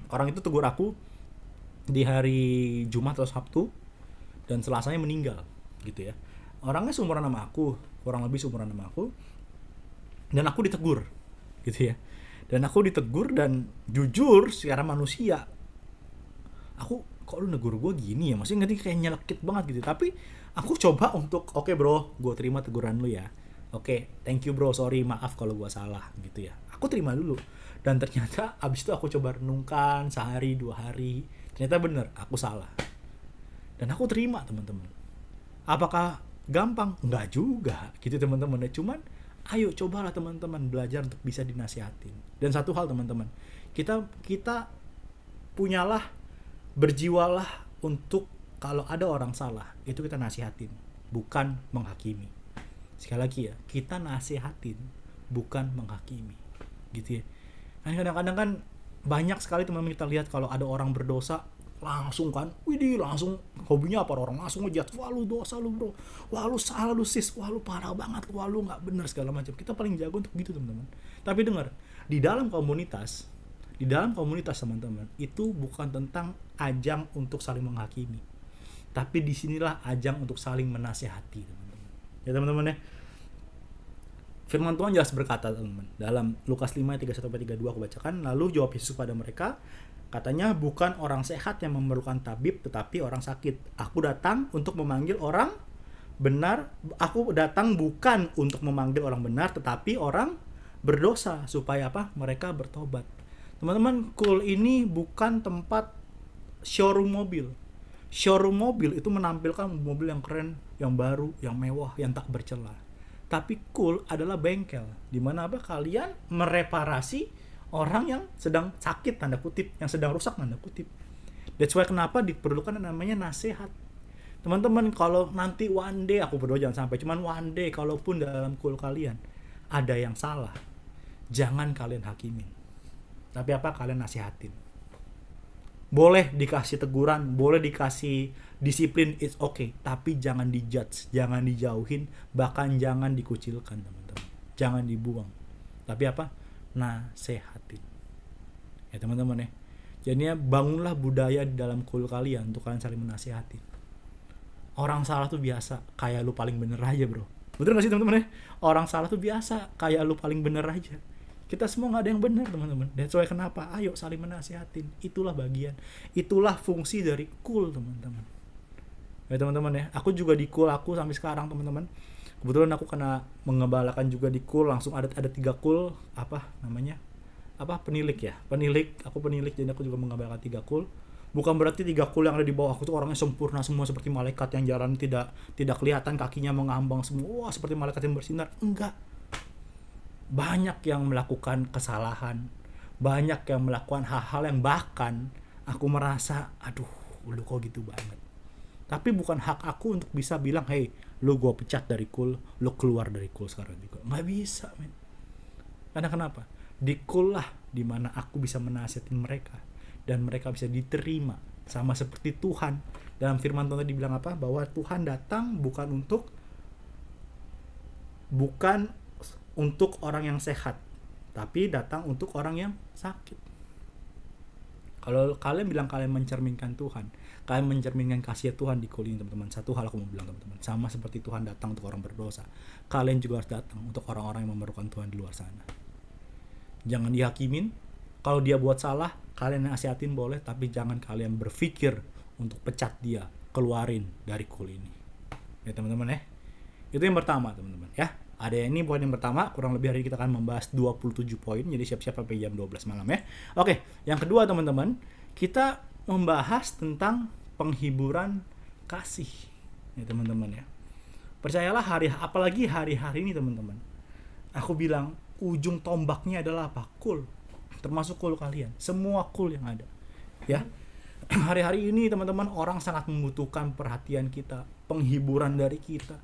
orang itu tegur aku di hari Jumat atau Sabtu dan Selasanya meninggal gitu ya. Orangnya seumuran sama aku, kurang lebih seumuran sama aku, dan aku ditegur gitu ya. Dan aku ditegur, dan jujur secara manusia aku, kok lu negur gue gini ya, maksudnya ngerti kayak nyelekit banget gitu. Tapi aku coba untuk oke bro, gue terima teguran lu ya, oke, thank you bro, sorry, maaf kalau gue salah gitu ya. Aku terima dulu. Dan ternyata abis itu aku coba renungkan sehari 2 hari, ternyata bener aku salah, dan aku terima teman-teman. Apakah gampang? Enggak juga gitu teman-teman. Cuman ayo cobalah teman-teman belajar untuk bisa dinasihatin. Dan satu hal teman-teman, kita punyalah, berjiwalah untuk kalau ada orang salah itu kita nasihatin, bukan menghakimi. Sekali lagi ya, kita nasihatin bukan menghakimi gitu ya. Kadang-kadang kan banyak sekali teman-teman kita lihat kalau ada orang berdosa langsung kan, widih langsung hobinya apa, orang langsung ngejat, wah lu dosa lu bro, wah lu salah lu sis, wah lu parah banget, wah lu nggak benar segala macam. Kita paling jago untuk gitu teman-teman. Tapi dengar, di dalam komunitas teman-teman itu bukan tentang ajang untuk saling menghakimi, tapi disinilah ajang untuk saling menasehati teman-teman. Ya teman-teman ya. Firman Tuhan jelas berkata teman-teman dalam Lukas 5:31-32 aku bacakan, lalu jawab Yesus pada mereka, katanya, bukan orang sehat yang memerlukan tabib, tetapi orang sakit. Aku datang untuk memanggil orang benar. Aku datang bukan untuk memanggil orang benar, tetapi orang berdosa. Supaya apa? Mereka bertobat. Teman-teman, Cool ini bukan tempat showroom mobil. Showroom mobil itu menampilkan mobil yang keren, yang baru, yang mewah, yang tak bercela. Tapi Cool adalah bengkel. Dimana apa? Kalian mereparasi orang yang sedang sakit, tanda kutip, yang sedang rusak, tanda kutip. That's why kenapa diperlukan namanya nasihat. Teman-teman, kalau nanti one day, aku berdoa jangan sampai, cuman one day, kalaupun dalam Cool kalian ada yang salah, jangan kalian hakimin. Tapi apa? Kalian nasihatin. Boleh dikasih teguran, boleh dikasih disiplin, it's okay. Tapi jangan dijudge, jangan dijauhin, bahkan jangan dikucilkan teman-teman. Jangan dibuang. Tapi apa? Nasehatin ya teman-teman ya. Jadinya bangunlah budaya di dalam Cool kalian untuk kalian saling menasihatin. Orang salah tuh biasa, kayak lu paling bener aja bro. Betul gak sih teman-teman ya? Orang salah tuh biasa, kayak lu paling bener aja. Kita semua gak ada yang benar teman-teman. That's why kenapa? Ayo saling menasihatin. Itulah bagian, itulah fungsi dari Cool teman-teman. Ya teman-teman ya, aku juga di Cool aku sampai sekarang teman-teman. Kebetulan aku kena mengembalakan juga di Cool, langsung ada 3 Cool, penilik ya, aku penilik, jadi aku juga mengembalakan 3 Cool. Bukan berarti 3 Cool yang ada di bawah aku tuh orangnya sempurna semua seperti malaikat yang jalan tidak kelihatan, kakinya mengambang semua, seperti malaikat yang bersinar. Enggak. Banyak yang melakukan kesalahan, banyak yang melakukan hal-hal yang bahkan aku merasa, aduh, lu kok gitu banget. Tapi bukan hak aku untuk bisa bilang, hey, lu gue pecat dari Cool, lu keluar dari Cool sekarang juga. Nggak bisa, men. Karena kenapa? Di Cool lah dimana aku bisa menasihatin mereka, dan mereka bisa diterima sama seperti Tuhan. Dalam firman Tuhan tadi bilang apa? Bahwa Tuhan datang bukan untuk orang yang sehat, tapi datang untuk orang yang sakit. Kalau kalian bilang kalian mencerminkan Tuhan, kalian mencerminkan kasih Tuhan di kul ini teman-teman. Satu hal aku mau bilang teman-teman, sama seperti Tuhan datang untuk orang berdosa, kalian juga harus datang untuk orang-orang yang memerlukan Tuhan di luar sana. Jangan dihakimin. Kalau dia buat salah, kalian nasihatin boleh, tapi jangan kalian berpikir untuk pecat dia, keluarin dari kul ini. Ya teman-teman ya. Itu yang pertama teman-teman ya. Ada ini poin yang pertama, kurang lebih hari ini kita akan membahas 27 poin, jadi siap-siap sampai jam 12 malam ya. Oke, yang kedua teman-teman, kita membahas tentang penghiburan kasih. Ya teman-teman ya. Percayalah apalagi hari-hari ini teman-teman. Aku bilang ujung tombaknya adalah apa? Kul. Termasuk kul kalian. Semua kul yang ada. Ya. Hari-hari ini teman-teman orang sangat membutuhkan perhatian kita, penghiburan dari kita.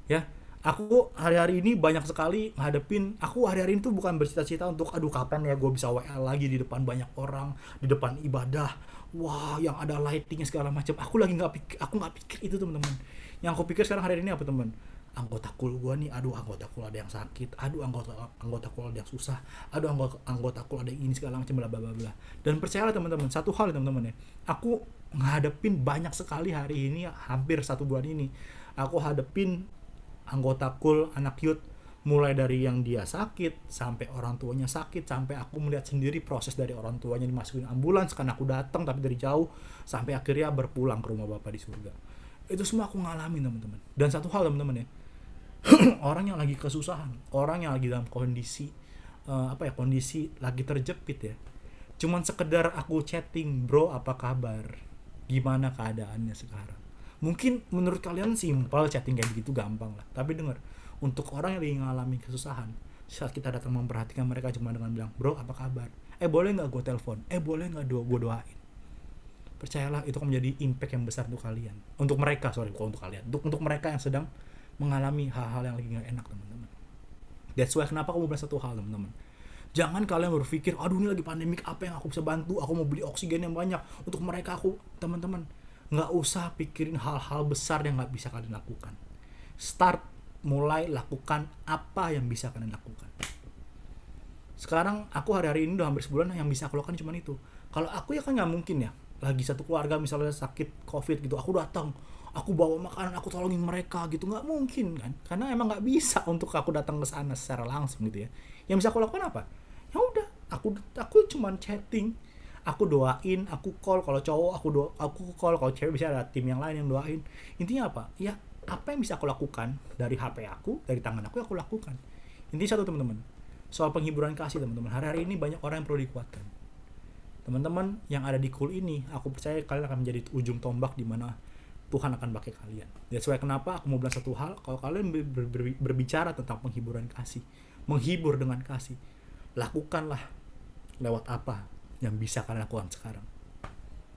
Ya. Aku hari-hari ini banyak sekali ngadepin, aku hari-hari ini tuh bukan bercita-cita untuk aduh kapan ya gue bisa WA lagi di depan banyak orang, di depan ibadah, wah yang ada lightingnya segala macam. Aku nggak pikir itu teman-teman. Yang aku pikir sekarang hari ini apa teman? Anggota kul gue nih, aduh anggota kul ada yang sakit, aduh anggota kul ada yang susah, aduh anggota kul ada yang ini segala macam bla bla bla. Dan percayalah teman-teman, satu hal teman-teman ya, aku ngadepin banyak sekali hari ini, hampir 1 bulan ini, aku hadepin anggota kul anak youth, mulai dari yang dia sakit sampai orang tuanya sakit, sampai aku melihat sendiri proses dari orang tuanya dimasukin ambulans karena aku datang tapi dari jauh, sampai akhirnya berpulang ke rumah Bapa di surga. Itu semua aku ngalamin teman-teman. Dan satu hal teman-teman ya, orang yang lagi kesusahan, orang yang lagi dalam kondisi kondisi lagi terjepit ya, cuman sekedar aku chatting, bro apa kabar, gimana keadaannya sekarang. Mungkin menurut kalian simpel chatting kayak begitu, gampang lah. Tapi dengar, untuk orang yang lagi ngalamin kesusahan, saat kita datang memperhatikan mereka cuma dengan bilang, bro apa kabar? Boleh nggak gue telepon? Boleh nggak gue doain? Percayalah itu akan menjadi impact yang besar untuk kalian. Untuk mereka, bukan untuk kalian. Untuk mereka yang sedang mengalami hal-hal yang lagi nggak enak teman-teman. That's why kenapa aku mau bilang satu hal teman-teman. Jangan kalian berpikir, aduh ini lagi pandemik, apa yang aku bisa bantu? Aku mau beli oksigen yang banyak untuk mereka. Teman-teman, nggak usah pikirin hal-hal besar yang nggak bisa kalian lakukan. Mulai lakukan apa yang bisa kalian lakukan. Sekarang aku hari-hari ini udah hampir sebulan, yang bisa aku lakukan cuma itu. Kalau aku ya kan nggak mungkin ya, lagi satu keluarga misalnya sakit COVID gitu, aku datang, aku bawa makanan, aku tolongin mereka gitu, nggak mungkin kan? Karena emang nggak bisa untuk aku datang ke sana secara langsung gitu ya. Yang bisa aku lakukan apa? Ya udah, aku cuma chatting. Aku doain, aku call kalau cowok, aku call kalau cewek, bisa ada tim yang lain yang doain. Intinya apa? Ya apa yang bisa aku lakukan dari HP aku, dari tangan aku, aku lakukan. Intinya satu teman-teman, soal penghiburan kasih teman-teman. Hari-hari ini banyak orang yang perlu dikuatkan. Teman-teman yang ada di kul ini, aku percaya kalian akan menjadi ujung tombak di mana Tuhan akan pakai kalian. That's why kenapa aku mau bilang satu hal, kalau kalian berbicara tentang penghiburan kasih, menghibur dengan kasih, lakukanlah lewat apa yang bisa kalian lakukan sekarang.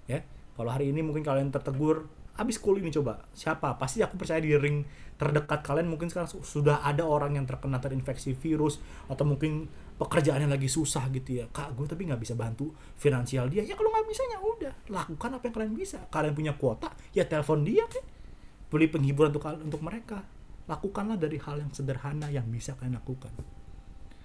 Ya, kalau hari ini mungkin kalian tertegur, abis kul ini coba, siapa? Pasti aku percaya di ring terdekat kalian mungkin sekarang sudah ada orang yang terkena terinfeksi virus, atau mungkin pekerjaannya lagi susah gitu ya. Kak, gue tapi nggak bisa bantu finansial dia. Ya kalau nggak bisa ya udah, lakukan apa yang kalian bisa. Kalian punya kuota, ya telepon dia kan. Beli penghiburan untuk mereka. Lakukanlah dari hal yang sederhana yang bisa kalian lakukan.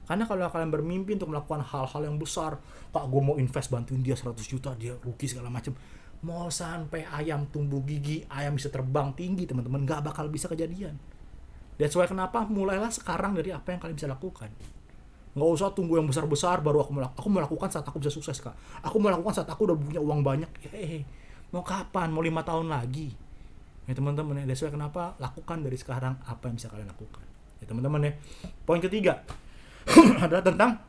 Karena kalau kalian bermimpi untuk melakukan hal-hal yang besar, Kak gue mau invest bantuin dia 100 juta, dia rugi segala macam. Mau sampai ayam tumbuh gigi, ayam bisa terbang tinggi teman-teman, gak bakal bisa kejadian. That's why kenapa mulailah sekarang dari apa yang kalian bisa lakukan. Gak usah tunggu yang besar-besar baru aku mau lakukan saat aku bisa sukses Kak. Aku mau lakukan saat aku udah punya uang banyak. Mau kapan? Mau 5 tahun lagi? Ya teman-teman ya, that's why kenapa lakukan dari sekarang apa yang bisa kalian lakukan. Ya teman-teman ya. Poin ketiga adalah tentang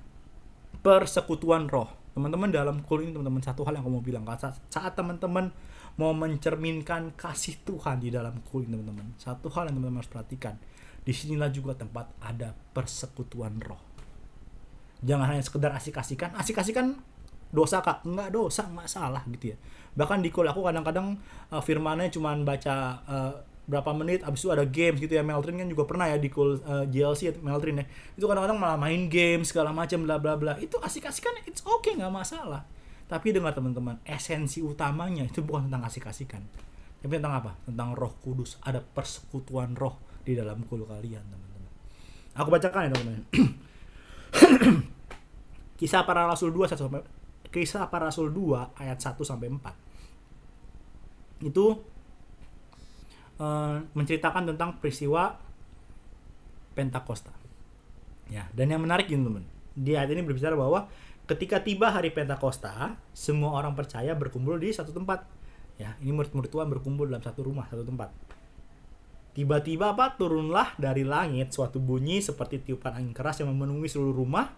persekutuan roh. Teman-teman dalam kul ini teman-teman, satu hal yang aku mau bilang, saat teman-teman mau mencerminkan kasih Tuhan di dalam kul ini teman-teman, satu hal yang teman-teman harus perhatikan, disinilah juga tempat ada persekutuan roh. Jangan hanya sekedar asik-asikan dosa Kak, enggak dosa, enggak salah gitu ya. Bahkan di kul aku kadang-kadang firmannya cuma baca berapa menit, abis itu ada games gitu ya. Meltrin kan juga pernah ya di kul GLC ya, Meltrin ya, itu kadang-kadang malah main game segala macam bla bla bla. Itu asik-asikan, it's okay, nggak masalah. Tapi dengar teman-teman, esensi utamanya itu bukan tentang asik-asikan, tapi tentang apa? Tentang Roh Kudus. Ada persekutuan roh di dalam kul kalian teman-teman. Aku bacakan ya teman-teman. Kisah Para Rasul 2 Kisah Para Rasul 2 ayat 1 sampai 4. Itu menceritakan tentang peristiwa Pentakosta. Ya, dan yang menarik ini teman, di ayat ini berbicara bahwa ketika tiba hari Pentakosta, semua orang percaya berkumpul di satu tempat. Ya, ini murid-murid Tuhan berkumpul dalam satu rumah, satu tempat. Tiba-tiba turunlah dari langit suatu bunyi seperti tiupan angin keras yang memenuhi seluruh rumah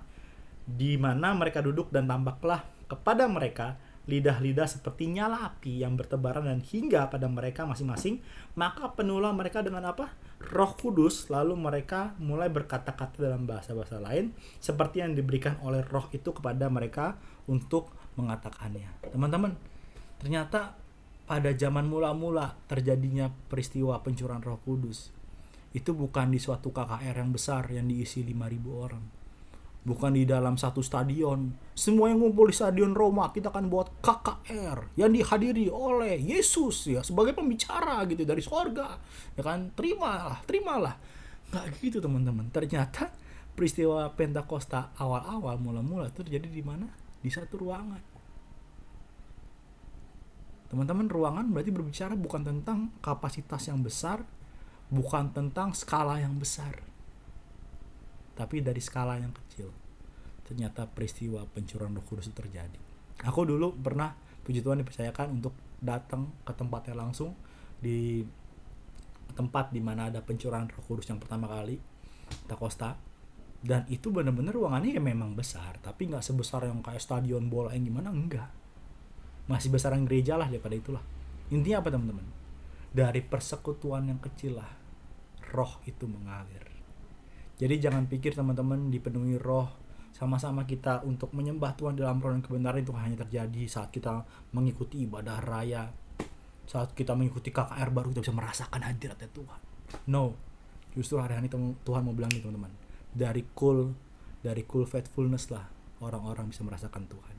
di mana mereka duduk, dan tampaklah kepada mereka lidah-lidah seperti nyala api yang bertebaran dan hingga pada mereka masing-masing. Maka penuhlah mereka dengan apa? Roh Kudus, lalu mereka mulai berkata-kata dalam bahasa-bahasa lain seperti yang diberikan oleh Roh itu kepada mereka untuk mengatakannya. Teman-teman, ternyata pada zaman mula-mula terjadinya peristiwa pencurahan Roh Kudus itu bukan di suatu KKR yang besar yang diisi 5.000 orang. Bukan di dalam satu stadion. Semua yang ngumpul di stadion Roma, kita akan buat KKR yang dihadiri oleh Yesus ya sebagai pembicara gitu dari sorga. Ya kan, terimalah. Nggak gitu teman-teman. Ternyata peristiwa Pentakosta awal-awal mula-mula itu terjadi di mana? Di satu ruangan. Teman-teman, ruangan berarti berbicara bukan tentang kapasitas yang besar, bukan tentang skala yang besar, tapi dari skala yang kecil. Ternyata peristiwa pencurahan Roh Kudus itu terjadi. Aku dulu pernah, puji Tuhan, dipercayakan untuk datang ke tempatnya langsung, di tempat di mana ada pencurahan Roh Kudus yang pertama kali, Pentakosta. Dan itu benar-benar ruangannya ya memang besar, tapi nggak sebesar yang kayak stadion bola yang gimana, enggak. Masih besaran gereja lah daripada itulah. Intinya apa teman-teman? Dari persekutuan yang kecil lah Roh itu mengalir. Jadi jangan pikir teman-teman dipenuhi Roh sama-sama kita untuk menyembah Tuhan dalam roh dan kebenaran itu hanya terjadi saat kita mengikuti ibadah raya, saat kita mengikuti KKR baru kita bisa merasakan hadiratnya Tuhan. No, justru hari-hari ini Tuhan mau bilang gitu teman-teman, dari cool faithfulness lah orang-orang bisa merasakan Tuhan,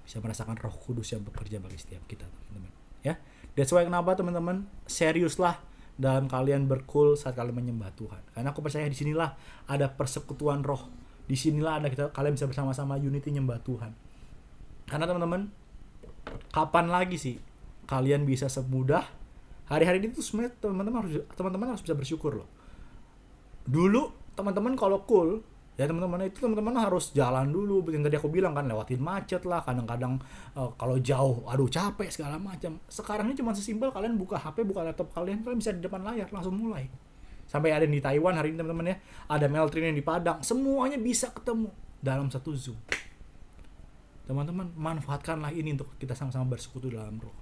bisa merasakan Roh Kudus yang bekerja bagi setiap kita teman-teman. Ya, that's why kenapa teman-teman seriuslah dalam kalian berkul saat kalian menyembah Tuhan. Karena aku percaya di sinilah ada persekutuan roh. Di sinilah ada kalian bisa bersama-sama unity nyembah Tuhan. Karena teman-teman, kapan lagi sih kalian bisa semudah hari-hari ini tuh sebenarnya teman-teman harus bisa bersyukur loh. Dulu teman-teman kalau cool ya teman-teman harus jalan dulu, yang tadi aku bilang kan, lewatin macet lah, kadang-kadang kalau jauh aduh capek segala macam. Sekarang ini cuma sesimpel kalian buka HP, buka laptop kalian bisa di depan layar langsung mulai. Sampai ada di Taiwan hari ini teman-teman ya, ada Meltrin yang di Padang, semuanya bisa ketemu dalam satu Zoom. Teman-teman, manfaatkanlah ini untuk kita sama-sama bersekutu dalam roh.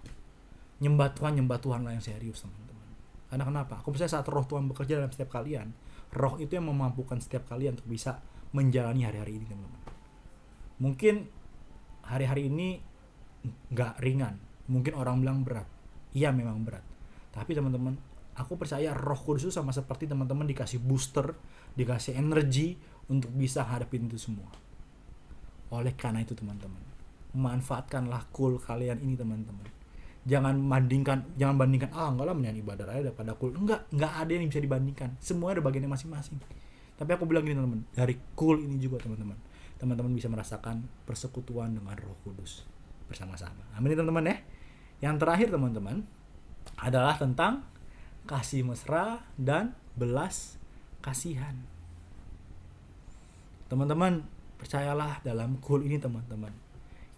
Nyembah Tuhan lah yang serius teman-teman. Karena kenapa? Aku percaya saat Roh Tuhan bekerja dalam setiap kalian, Roh itu yang memampukan setiap kalian untuk bisa menjalani hari-hari ini teman-teman. Mungkin hari-hari ini nggak ringan, mungkin orang bilang berat. Iya memang berat. Tapi teman-teman, aku percaya Roh Kudus itu sama seperti teman-teman dikasih booster, dikasih energi untuk bisa hadapin itu semua. Oleh karena itu teman-teman, manfaatkanlah cool kalian ini teman-teman. Jangan bandingkan enggak lah menyanyi ibadah raya daripada cool. Enggak ada yang bisa dibandingkan. Semuanya ada bagiannya masing-masing. Tapi aku bilang gini teman-teman, dari cool ini juga teman-teman bisa merasakan persekutuan dengan Roh Kudus bersama-sama. Amin teman-teman ya. Yang terakhir teman-teman adalah tentang kasih mesra dan belas kasihan. Teman-teman, percayalah dalam cool ini teman-teman.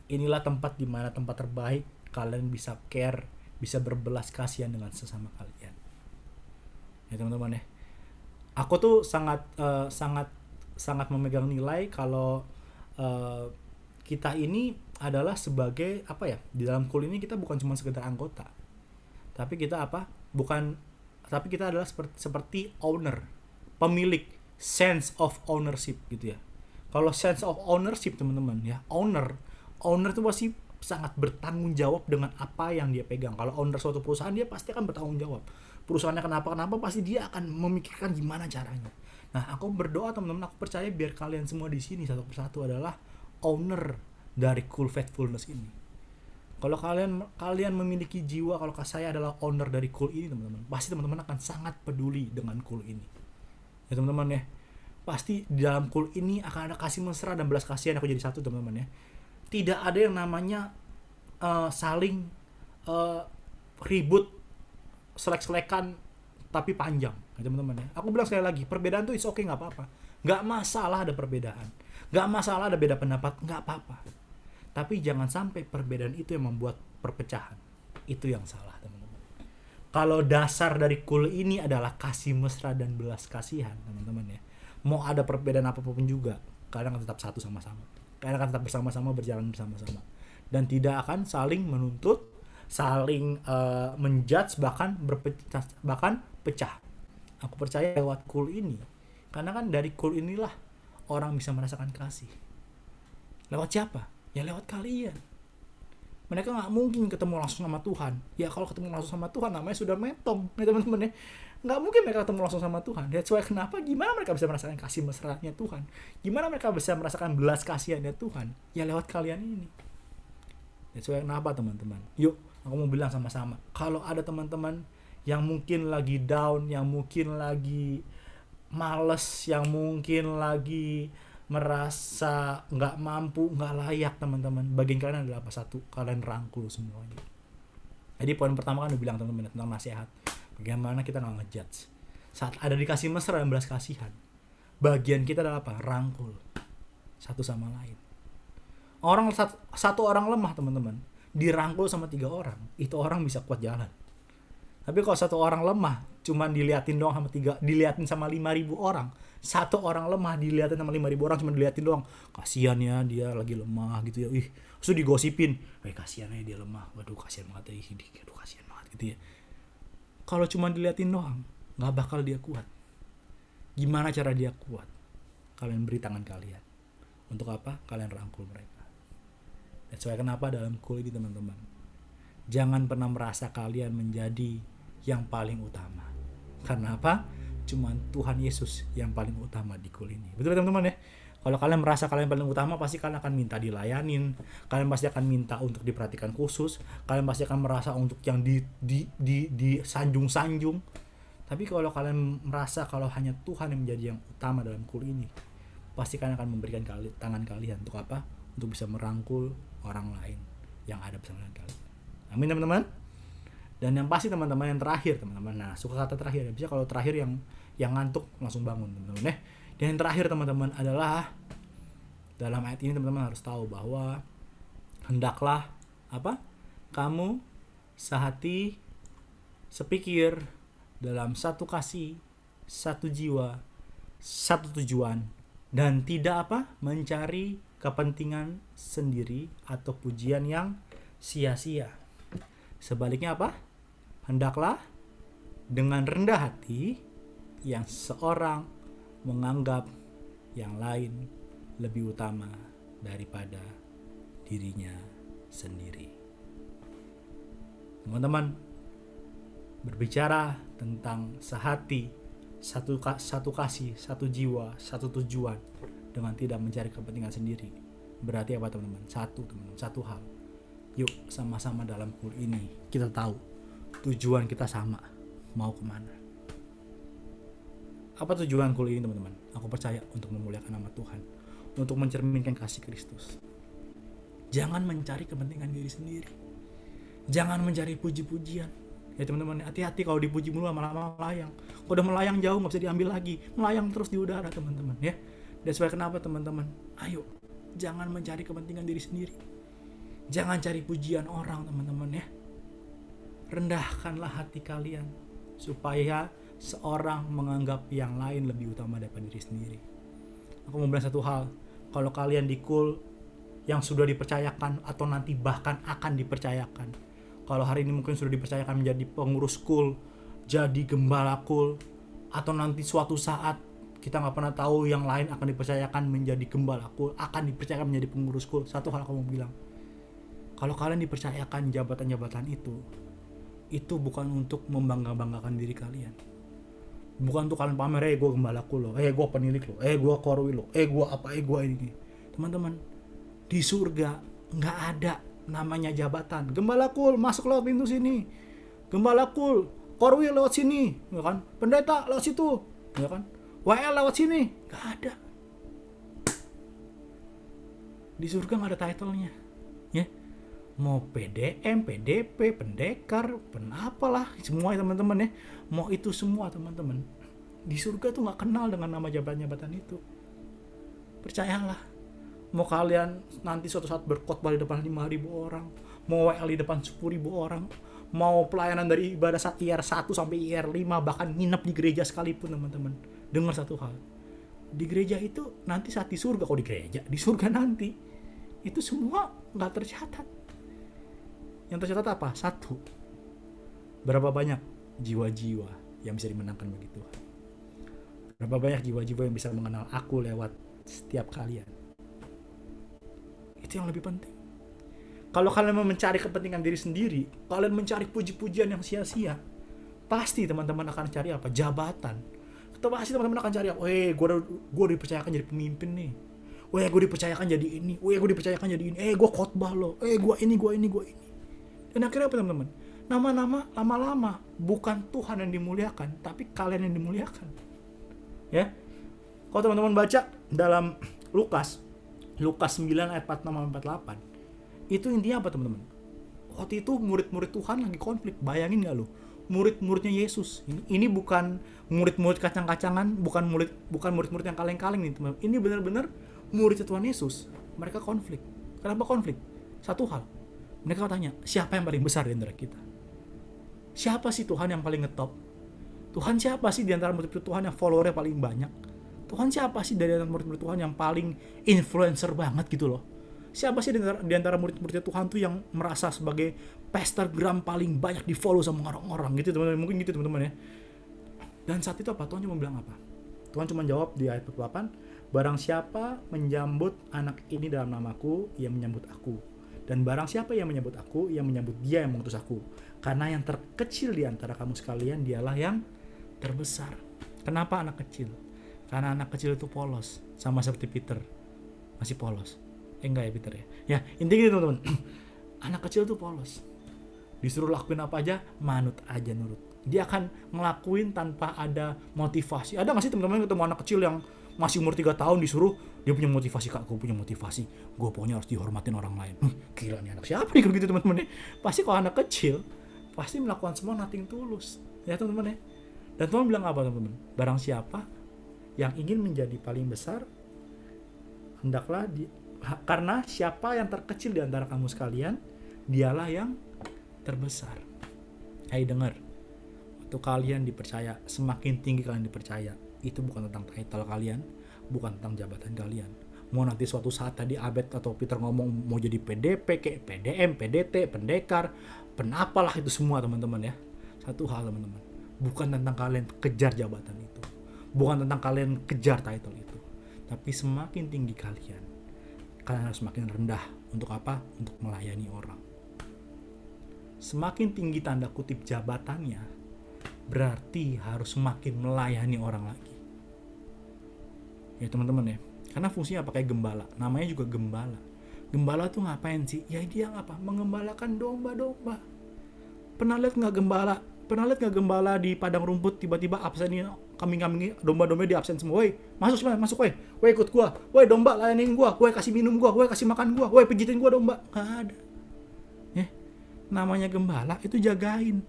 Inilah tempat terbaik kalian bisa care, bisa berbelas kasihan dengan sesama kalian. Ya teman-teman ya. Aku tuh sangat memegang nilai kalau kita ini adalah sebagai apa ya? Di dalam cool ini kita bukan cuma sekedar anggota. Tapi kita tapi kita adalah seperti owner, pemilik, sense of ownership gitu ya. Kalau sense of ownership teman-teman ya, owner itu pasti sangat bertanggung jawab dengan apa yang dia pegang. Kalau owner suatu perusahaan dia pasti akan bertanggung jawab. Perusahaannya kenapa pasti dia akan memikirkan gimana caranya. Nah, aku berdoa teman-teman, aku percaya biar kalian semua di sini satu persatu adalah owner dari cool faithfulness ini. Kalau kalian memiliki jiwa, kalau saya adalah owner dari cool ini teman-teman, pasti teman-teman akan sangat peduli dengan cool ini. Ya teman-teman ya, pasti di dalam cool ini akan ada kasih mesra dan belas kasihan. Aku jadi satu teman-teman ya. tidak ada yang namanya saling ribut, selek-selekan tapi panjang, teman-teman ya. Aku bilang sekali lagi, perbedaan tuh is okay, nggak apa-apa, nggak masalah ada perbedaan, nggak masalah ada beda pendapat, nggak apa-apa. Tapi jangan sampai perbedaan itu yang membuat perpecahan. Itu yang salah, teman-teman. Kalau dasar dari kul ini adalah kasih mesra dan belas kasihan, teman-teman ya. Mau ada perbedaan apapun juga, kalian akan tetap satu sama-sama. Kalian akan tetap bersama-sama, berjalan bersama-sama. Dan tidak akan saling menuntut, saling menjudge, bahkan pecah. Aku percaya lewat kul ini. Karena kan dari kul inilah orang bisa merasakan kasih. Lewat siapa? Ya lewat kalian. Mereka nggak mungkin ketemu langsung sama Tuhan. Ya kalau ketemu langsung sama Tuhan namanya sudah metong, ya teman-teman ya. Nggak mungkin mereka ketemu langsung sama Tuhan. That's why kenapa? Gimana mereka bisa merasakan kasih mesra-nya Tuhan? Gimana mereka bisa merasakan belas kasihannya Tuhan? Ya lewat kalian ini. That's why kenapa, teman-teman? Yuk, aku mau bilang sama-sama. Kalau ada teman-teman yang mungkin lagi down, yang mungkin lagi males, yang mungkin lagi merasa nggak mampu, nggak layak, teman-teman, bagian kalian adalah apa? Satu, kalian rangkul semuanya. Jadi poin pertama kan udah bilang, teman-teman, tentang nasihat. Bagaimana kita nggak ngejudge. Saat ada dikasih mesra dan belas kasihan, bagian kita adalah apa? Rangkul satu sama lain. Satu orang lemah, teman-teman, dirangkul sama 3 orang, itu orang bisa kuat jalan. Tapi kalau satu orang lemah, cuman diliatin doang sama 5.000 orang. Satu orang lemah diliatin sama 5.000 orang, cuma diliatin doang. Kasihan ya, dia lagi lemah gitu ya. Terus digosipin, kasihan ya dia lemah. Waduh, kasihan banget ya. Aduh, kasihan banget gitu ya. Kalau cuma diliatin doang, nggak bakal dia kuat. Gimana cara dia kuat? Kalian beri tangan kalian. Untuk apa? Kalian rangkul mereka. That's why kenapa dalam kul ini, teman-teman, jangan pernah merasa kalian menjadi yang paling utama. Karena apa? Cuman Tuhan Yesus yang paling utama di kul ini. Betul, teman-teman ya? Kalau kalian merasa kalian paling utama, pasti kalian akan minta dilayanin. Kalian pasti akan minta untuk diperhatikan khusus. Kalian pasti akan merasa untuk yang disanjung-sanjung. Tapi kalau kalian merasa kalau hanya Tuhan yang menjadi yang utama dalam kul ini, pasti kalian akan memberikan tangan kalian untuk apa? Untuk bisa merangkul orang lain yang ada bersama dengan kalian. Amin, teman-teman. Dan yang pasti, teman-teman, yang terakhir, teman-teman. Nah, suka kata terakhir. Bisa kalau terakhir yang ngantuk langsung bangun, teman-teman ya. Dan yang terakhir, teman-teman, adalah dalam ayat ini, teman-teman harus tahu bahwa hendaklah apa? Kamu sehati, sepikir, dalam satu kasih, satu jiwa, satu tujuan, dan tidak apa? Mencari kepentingan sendiri atau pujian yang sia-sia. Sebaliknya apa? Hendaklah dengan rendah hati yang seorang menganggap yang lain lebih utama daripada dirinya sendiri. Teman-teman, berbicara tentang sehati, satu kasih, satu jiwa, satu tujuan dengan tidak mencari kepentingan sendiri. Berarti apa, teman-teman? Satu hal. Yuk sama-sama dalam kul ini kita tahu tujuan kita sama, mau kemana. Apa tujuan kul ini, teman-teman? Aku percaya untuk memuliakan nama Tuhan, untuk mencerminkan kasih Kristus. Jangan mencari kepentingan diri sendiri. Jangan mencari puji-pujian. Ya teman-teman, hati-hati kalau dipuji mulu lama-lama melayang. Kalau udah melayang jauh nggak bisa diambil lagi, melayang terus di udara, teman-teman ya. That's why kenapa, teman-teman? Ayo, jangan mencari kepentingan diri sendiri. Jangan cari pujian orang, teman-teman ya. Rendahkanlah hati kalian supaya seorang menganggap yang lain lebih utama daripada diri sendiri. Aku mau bilang satu hal, kalau kalian di kul yang sudah dipercayakan atau nanti bahkan akan dipercayakan, kalau hari ini mungkin sudah dipercayakan menjadi pengurus kul, jadi gembala kul, atau nanti suatu saat kita nggak pernah tahu yang lain akan dipercayakan menjadi gembala kul, akan dipercayakan menjadi pengurus kul. Satu hal aku mau bilang, kalau kalian dipercayakan jabatan-jabatan itu bukan untuk membangga-banggakan diri kalian. Bukan untuk kalian pamer, gue gembala kul loh, gue penilik loh, gue korwi loh, gue apa, gue ini. Teman-teman, di surga nggak ada namanya jabatan. Gembala kul masuk lewat pintu sini, gembala kul korwi lewat sini, ya kan? Pendeta lewat situ, ya kan? WL lewat sini, nggak ada. Di surga nggak ada title-nya. Ya. Mau PDM, PDP, pendekar, penapalah, semua ya teman-teman ya. Mau itu semua teman-teman. Di surga tuh nggak kenal dengan nama jabatan-jabatan itu. Percayalah. Mau kalian nanti suatu saat berkhotbah di depan 5.000 orang, mau WL di depan 10.000 orang, mau pelayanan dari ibadah IR 1 sampai IR 5, bahkan nginep di gereja sekalipun teman-teman. Dengar satu hal. Di gereja itu nanti saat di surga, kok di gereja, di surga nanti itu semua nggak tercatat. Yang tercatat apa? Satu, berapa banyak jiwa-jiwa yang bisa dimenangkan bagi Tuhan. Berapa banyak jiwa-jiwa yang bisa mengenal aku lewat setiap kalian. Itu yang lebih penting. Kalau kalian mau mencari kepentingan diri sendiri, kalian mencari puji-pujian yang sia-sia, pasti teman-teman akan cari apa? Jabatan. Atau pasti teman-teman akan cari apa? Gue dipercayakan jadi pemimpin nih. Gue dipercayakan jadi ini. Gue dipercayakan jadi ini. Gue khotbah loh. Gue ini. Dan akhirnya apa teman-teman? Nama-nama lama-lama bukan Tuhan yang dimuliakan, tapi kalian yang dimuliakan. Ya. Kalau teman-teman baca dalam Lukas 9 ayat 46-48, itu intinya apa teman-teman? Waktu itu murid-murid Tuhan lagi konflik. Bayangin gak lo? Murid-muridnya Yesus. Ini bukan murid-murid kacang-kacangan, bukan murid-murid yang kaleng-kaleng nih teman-teman. Ini benar-benar murid Tuhan Yesus. Mereka konflik. Kenapa konflik? Satu hal. Mereka tanya, siapa yang paling besar di antara kita? Siapa sih Tuhan yang paling ngetop? Tuhan siapa sih di antara murid-murid Tuhan yang followernya paling banyak? Tuhan siapa sih dari antara murid-murid Tuhan yang paling influencer banget gitu loh? Siapa sih di antara murid-murid Tuhan tuh yang merasa sebagai pastorgram paling banyak di follow sama orang-orang gitu teman-teman? Mungkin gitu teman-teman ya. Dan saat itu apa? Tuhan cuma bilang apa? Tuhan cuma jawab di ayat 48, barang siapa menjambut anak ini dalam namaku, ia menyambut aku. Dan barang siapa yang menyambut aku, ia menyambut dia yang mengutus aku. Karena yang terkecil di antara kamu sekalian, dialah yang terbesar. Kenapa anak kecil? Karena anak kecil itu polos, sama seperti Peter. Masih polos. Enggak ya Peter ya. Ya, intinya gitu teman-teman. Anak kecil itu polos. Disuruh lakuin apa aja, manut aja nurut. Dia akan ngelakuin tanpa ada motivasi. Ada nggak sih teman-teman ketemu anak kecil yang masih umur 3 tahun disuruh, dia punya motivasi, kak, gue punya motivasi, gue pokoknya harus dihormatin orang lain. Gila nih anak siapa nih gitu teman-teman ya. Pasti kalau anak kecil pasti melakukan semua nothing tulus ya teman-teman ya. Dan Tuhan bilang apa teman-teman? Barang siapa yang ingin menjadi paling besar, hendaklah karena siapa yang terkecil di antara kamu sekalian, dialah yang terbesar. Hai dengar, waktu kalian dipercaya, semakin tinggi kalian dipercaya, itu bukan tentang title kalian, bukan tentang jabatan kalian. Mau nanti suatu saat tadi Abed atau Peter ngomong mau jadi PDP, kayak PDM, PDT, pendekar, penapalah itu semua teman-teman ya. Satu hal teman-teman, bukan tentang kalian kejar jabatan itu, bukan tentang kalian kejar title itu, tapi semakin tinggi kalian harus semakin rendah. Untuk apa? Untuk melayani orang. Semakin tinggi tanda kutip jabatannya, berarti harus semakin melayani orang lagi. Ya teman-teman ya, karena fungsinya apa? Kayak gembala, namanya juga gembala. Gembala tuh ngapain sih? Ya dia apa? Mengembalakan domba-domba. Pernah lihat nggak gembala di padang rumput tiba-tiba absen kambing-kambing domba-domba di absen semua? Woi, masuk woi ikut gua, woi domba layanin gua, woi kasih minum gua, woi kasih makan gua, woi pijitin gua domba. Nggak ada. Ya, namanya gembala itu jagain.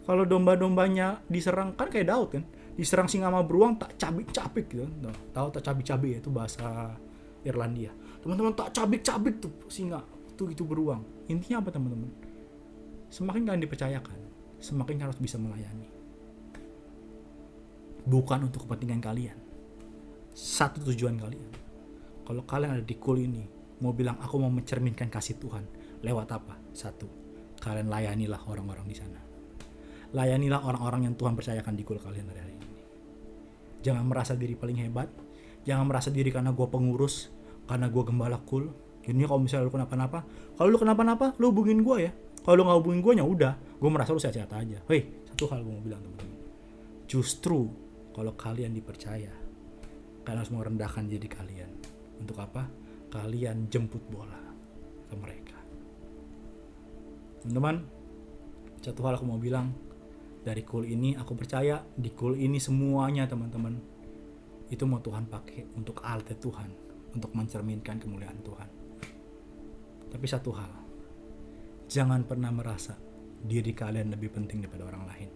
Kalau domba-dombanya diserang, kan kayak Daud kan, diserang singa sama beruang tak cabik-cabik gitu. Tahu tak cabik-cabik, itu bahasa Irlandia. Teman-teman, tak cabik-cabik tuh singa, tuh itu beruang. Intinya apa teman-teman? Semakin kalian dipercayakan, semakin kalian harus bisa melayani. Bukan untuk kepentingan kalian. Satu tujuan kalian. Kalau kalian ada di kul ini, mau bilang aku mau mencerminkan kasih Tuhan, lewat apa? Satu, kalian layanilah orang-orang di sana. Layanilah orang-orang yang Tuhan percayakan di kul kalian hari ini. Jangan merasa diri paling hebat. Jangan merasa diri karena gue pengurus, karena gue gembala kul. Ini kalau misalnya lu kenapa-napa, kalau lu kenapa-napa, lu hubungin gue ya. Kalau lu nggak hubungin gue, ya udah, gue merasa lu sehat-sehat aja. Hei, satu hal gue mau bilang teman-teman. Justru kalau kalian dipercaya, kalian harus merendahkan diri kalian. Untuk apa? Kalian jemput bola ke mereka. Teman-teman, satu hal aku mau bilang. Dari kul ini aku percaya, di kul ini semuanya teman-teman itu mau Tuhan pakai untuk alat Tuhan, untuk mencerminkan kemuliaan Tuhan. Tapi satu hal, jangan pernah merasa diri kalian lebih penting daripada orang lain.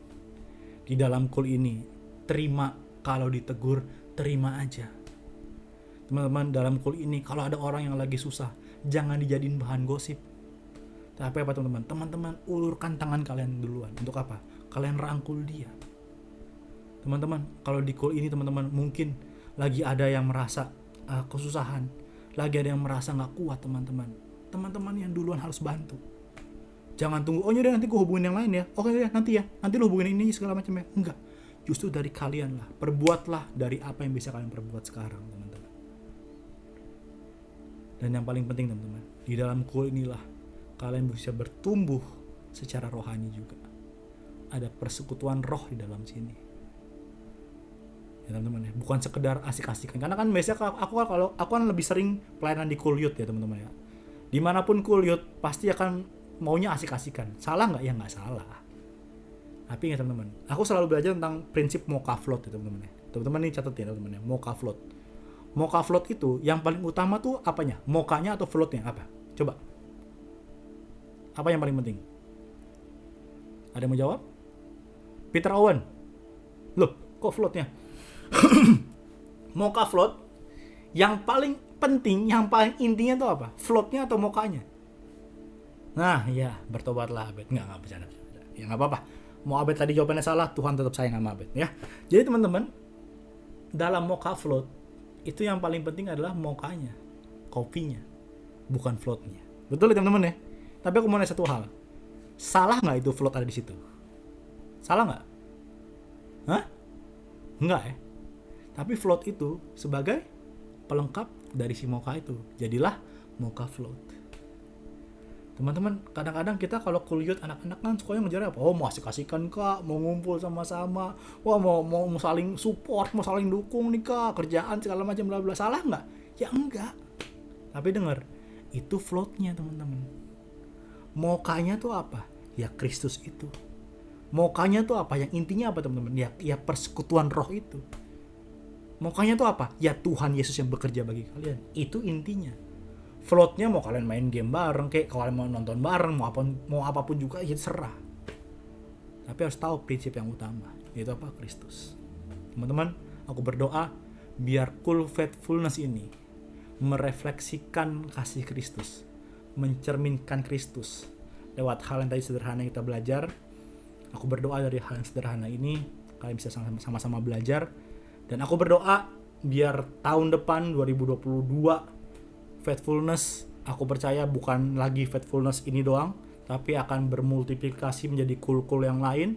Di dalam kul ini, terima kalau ditegur, terima aja. Teman-teman, dalam kul ini kalau ada orang yang lagi susah, jangan dijadiin bahan gosip. Tapi apa teman-teman? Teman-teman ulurkan tangan kalian duluan. Untuk apa? Kalian rangkul dia. Teman-teman, kalau di kul ini teman-teman mungkin lagi ada yang merasa kesusahan, lagi ada yang merasa nggak kuat teman-teman. Teman-teman yang duluan harus bantu. Jangan tunggu, oh yaudah nanti gue hubungin yang lain ya. Oke ya, nanti lo hubungin ini segala macam ya. Enggak. Justru dari kalian lah. Perbuatlah dari apa yang bisa kalian perbuat sekarang, teman-teman. Dan yang paling penting teman-teman, di dalam kul inilah kalian bisa bertumbuh secara rohani juga. Ada persekutuan roh di dalam sini. Ya teman-teman ya, bukan sekedar asik-asikan. Karena kan biasanya aku kan lebih sering pelayanan di kul youth ya teman-teman ya. Dimanapun kul youth pasti akan maunya asik-asikan. Salah nggak? Ya nggak salah. Tapi ingat teman-teman, aku selalu belajar tentang prinsip mocha float ya teman-teman ya. Teman-teman ini catat ya teman-teman ya, mocha float. Mocha float itu yang paling utama tuh apanya? Mochanya atau floatnya apa? Coba. Apa yang paling penting? Ada yang mau jawab? Peter Owen. Loh, kok floatnya? Mocha float yang paling penting, yang paling intinya tuh apa? Floatnya atau mochanya? Nah, ya, bertobatlah Abed. Enggak bercanda. Ya enggak apa-apa. Mau Abed tadi jawabannya salah, Tuhan tetap sayang sama Abed ya. Jadi teman-teman, dalam mocha float itu yang paling penting adalah mochanya, kopinya, bukan floatnya. Betul ya teman-teman ya? Tapi aku mau nanya satu hal. Salah nggak itu float ada di situ? Salah nggak? Hah? Enggak ya? Tapi float itu sebagai pelengkap dari si mocha itu. Jadilah mocha float. Teman-teman, kadang-kadang kita kalau kuliah anak-anak kan sukanya ngejar apa? Oh, mau asik-asikan kak, mau ngumpul sama-sama, wah mau saling support, mau saling dukung nih kak, kerjaan segala macam bla bla. Salah nggak? Ya enggak. Tapi dengar, itu floatnya teman-teman. Mokanya tuh apa? Ya Kristus itu. Mokanya tuh apa? Yang intinya apa teman-teman? Ya persekutuan roh itu. Mokanya tuh apa? Ya Tuhan Yesus yang bekerja bagi kalian. Itu intinya. Floatnya mau kalian main game bareng, kayak kalian mau nonton bareng, mau apapun juga, ya serah. Tapi harus tahu prinsip yang utama, yaitu apa? Kristus. Teman-teman, aku berdoa biar Cool Faithfulness ini merefleksikan kasih Kristus, mencerminkan Kristus lewat hal yang tadi sederhana yang kita belajar. Aku berdoa dari hal yang sederhana ini kalian bisa sama-sama belajar, dan aku berdoa biar tahun depan 2022 faithfulness, aku percaya bukan lagi faithfulness ini doang, tapi akan bermultiplikasi menjadi kul-kul yang lain.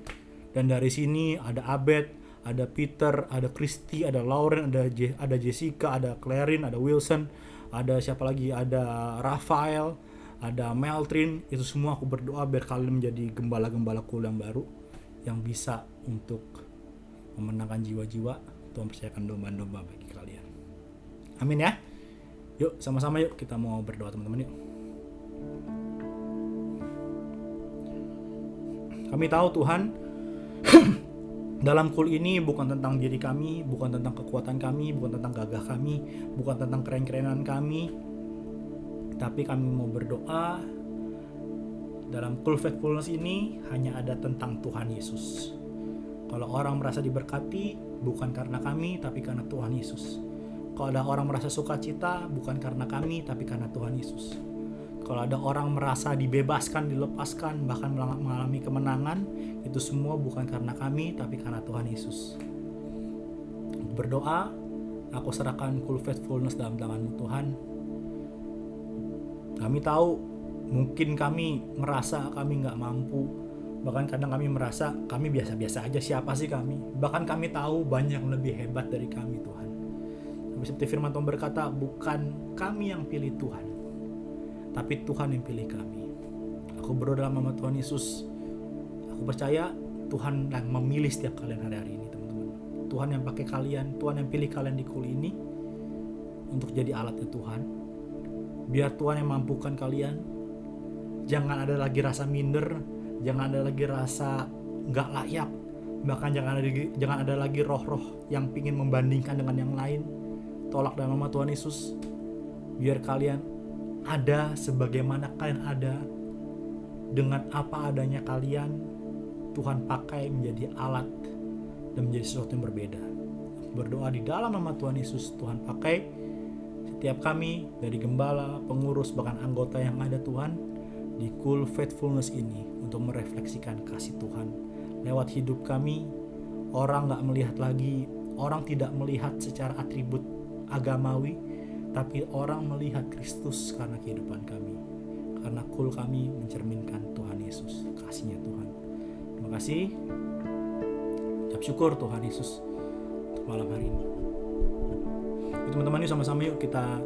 Dan dari sini ada Abed, ada Peter, ada Christy, ada Lauren, ada Jessica, ada Clarin, ada Wilson, ada siapa lagi, ada Rafael, ada Meltrin. Itu semua aku berdoa biar kalian menjadi gembala-gembala kul yang baru, yang bisa untuk memenangkan jiwa-jiwa. Tuhan percayakan domba-domba bagi kalian. Amin ya. Yuk sama-sama yuk kita mau berdoa teman-teman yuk. Kami tahu Tuhan dalam kul ini bukan tentang diri kami, bukan tentang kekuatan kami, bukan tentang gagah kami, bukan tentang keren-kerenan kami. Tapi kami mau berdoa dalam kul faithfulness ini hanya ada tentang Tuhan Yesus. Kalau orang merasa diberkati bukan karena kami tapi karena Tuhan Yesus. Kalau ada orang merasa sukacita, bukan karena kami, tapi karena Tuhan Yesus. Kalau ada orang merasa dibebaskan, dilepaskan, bahkan mengalami kemenangan, itu semua bukan karena kami, tapi karena Tuhan Yesus. Aku berdoa, aku serahkan Cool Faithfulness dalam tangan-Mu Tuhan. Kami tahu, mungkin kami merasa kami nggak mampu, bahkan kadang kami merasa kami biasa-biasa aja, siapa sih kami? Bahkan kami tahu banyak yang lebih hebat dari kami Tuhan. Seperti firman Tuhan berkata, bukan kami yang pilih Tuhan, tapi Tuhan yang pilih kami. Aku berdoa dalam nama Tuhan Yesus. Aku percaya Tuhan yang memilih setiap kalian hari-hari ini teman-teman. Tuhan yang pakai kalian, Tuhan yang pilih kalian di kul ini untuk jadi alatnya Tuhan. Biar Tuhan yang mampukan kalian. Jangan ada lagi rasa minder, jangan ada lagi rasa gak layak, bahkan jangan ada lagi roh-roh yang pingin membandingkan dengan yang lain. Tolak dalam nama Tuhan Yesus. Biar kalian ada sebagaimana kalian ada, dengan apa adanya kalian, Tuhan pakai menjadi alat dan menjadi sesuatu yang berbeda. Berdoa di dalam nama Tuhan Yesus, Tuhan pakai setiap kami dari gembala, pengurus, bahkan anggota yang ada Tuhan di Cool Faithfulness ini untuk merefleksikan kasih Tuhan lewat hidup kami. Orang gak melihat lagi, orang tidak melihat secara atribut agamawi, tapi orang melihat Kristus karena kehidupan kami. Karena Cool kami mencerminkan Tuhan Yesus, kasihnya Tuhan. Terima kasih. Ucap syukur Tuhan Yesus untuk malam hari ini. Yuk, teman-teman, yuk sama-sama yuk kita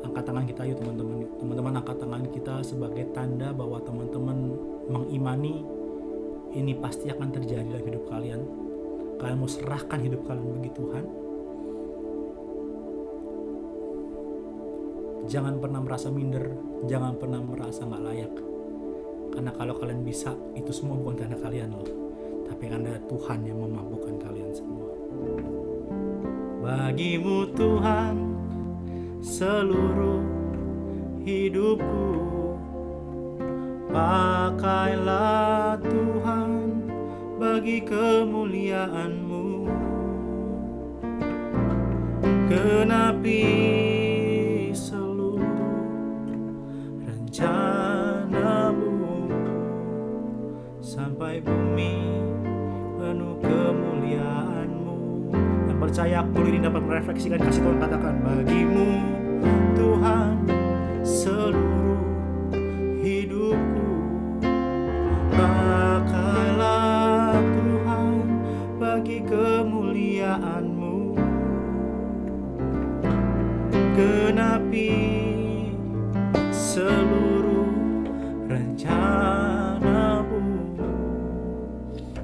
angkat tangan kita, yuk teman-teman. Teman-teman angkat tangan kita sebagai tanda bahwa teman-teman mengimani ini pasti akan terjadi dalam hidup kalian. Kalian mau serahkan hidup kalian bagi Tuhan. Jangan pernah merasa minder, jangan pernah merasa gak layak. Karena kalau kalian bisa, itu semua bukan karena kalian loh, tapi karena Tuhan yang memampukan kalian semua. Bagimu Tuhan seluruh hidupku, pakailah Tuhan bagi kemuliaan-Mu. Genapi rencana-Mu sampai bumi penuh kemuliaan-Mu. Yang percaya aku ini dapat merefleksikan kasih Tuhan, katakan, bagimu Tuhan seluruh hidupku, pakailah Tuhan bagi kemuliaan-Mu. Genapi seluruh rencana-Mu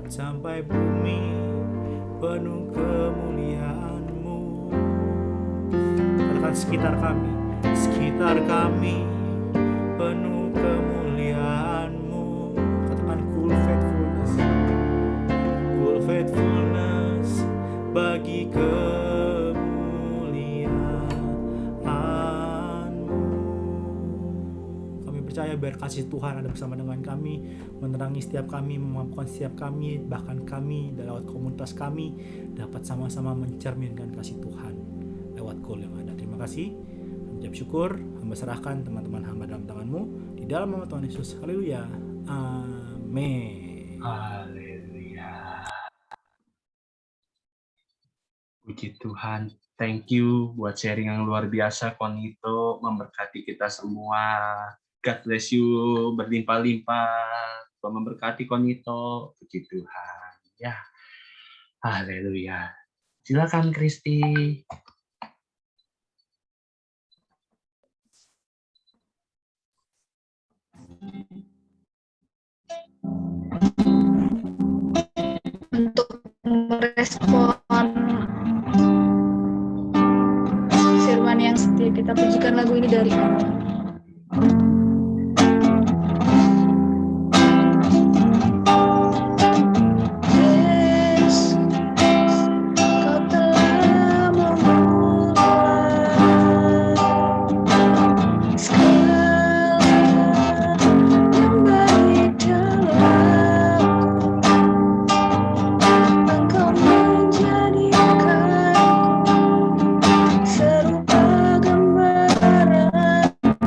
sampai bumi penuh kemuliaan-Mu. Katakan, sekitar kami penuh kemuliaan-Mu. Katakan, cool faithfulness bagi percaya biar kasih Tuhan ada bersama dengan kami, menerangi setiap kami, memampukan setiap kami, bahkan kami lewat komunitas kami dapat sama-sama mencerminkan kasih Tuhan lewat Cool yang ada. Terima kasih, ucap syukur, hamba serahkan teman-teman hamba dalam tangan-Mu di dalam nama Tuhan Yesus. Haleluya, amin. Haleluya. Puji Tuhan. Thank you buat sharing yang luar biasa, Konito, memberkati kita semua. God bless you, berlimpah-limpah. Tuhan memberkati Konito. Puji Tuhan. Ya, haleluya. Silakan Kristi. Untuk merespon firman yang setia, kita pujikan lagu ini dari Serupa gambaran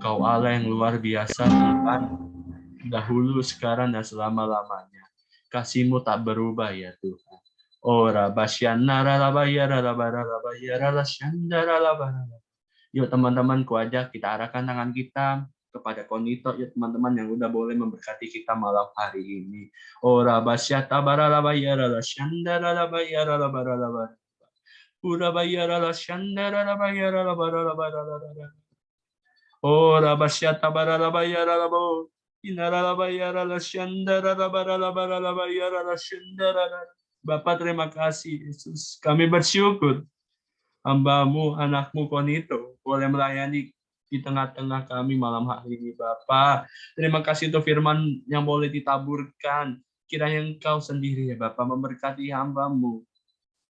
Kau Allah yang luar biasa Tuhan, dahulu, sekarang, dan selama-lamanya. Kasih-Mu tak berubah ya Tuhan. Ora basyana rabayara rabayara rasyandara rabayara. Yuk teman-teman, ku ajak kita arahkan tangan kita kepada Konito, yuk teman-teman yang udah boleh memberkati kita malam hari ini. Ora basyata bararabayara rasyandara rabayara rabayara. Ora bayara rasyandara rabayara rabayara. Ora basyata bararabayara rabo. Inararabayara rasyandara rabayara rasyandara. Bapak, terima kasih Yesus. Kami bersyukur hamba-Mu, anak-Mu Konito boleh melayani di tengah-tengah kami malam hari ini Bapak. Terima kasih untuk firman yang boleh ditaburkan. Kiranya Engkau sendiri ya Bapak memberkati hamba-Mu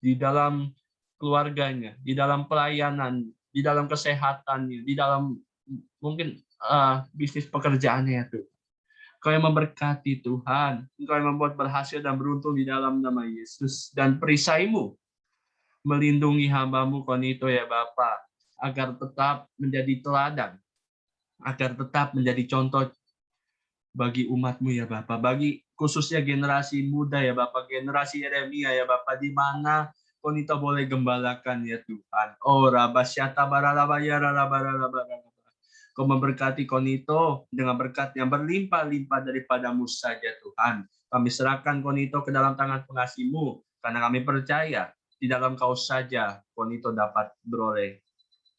di dalam keluarganya, di dalam pelayanan, di dalam kesehatannya, di dalam mungkin bisnis pekerjaannya ya Tuhan. Kau yang memberkati Tuhan, Engkau yang membuat berhasil dan beruntung di dalam nama Yesus. Dan perisai-Mu melindungi hamba-Mu Konito ya Bapa, agar tetap menjadi teladan, agar tetap menjadi contoh bagi umat-Mu ya Bapa, bagi khususnya generasi muda ya Bapa, generasi Yeremia ya Bapa, di mana Konito boleh gembalakan ya Tuhan. Oh rabasyata baralabayara rabaralabayara. Kau memberkati Konito dengan berkat yang berlimpah-limpah daripada-Mu saja Tuhan. Kami serahkan Konito ke dalam tangan pengasih-Mu, karena kami percaya di dalam Kau saja Konito dapat beroleh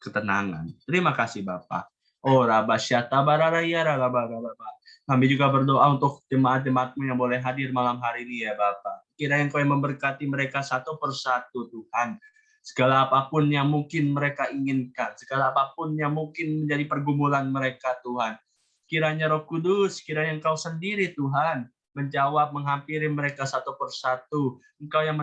ketenangan. Terima kasih Bapak. Oh rabasyata bararayara rabaralaba. Kami juga berdoa untuk jemaat-jemaat-Mu yang boleh hadir malam hari ini ya Bapak. Kiranya Kau yang memberkati mereka satu persatu Tuhan. Segala apapun yang mungkin mereka inginkan, segala apapun yang mungkin menjadi pergumulan mereka Tuhan. Kiranya Roh Kudus, kiranya Engkau sendiri Tuhan menjawab, menghampiri mereka satu persatu. Engkau yang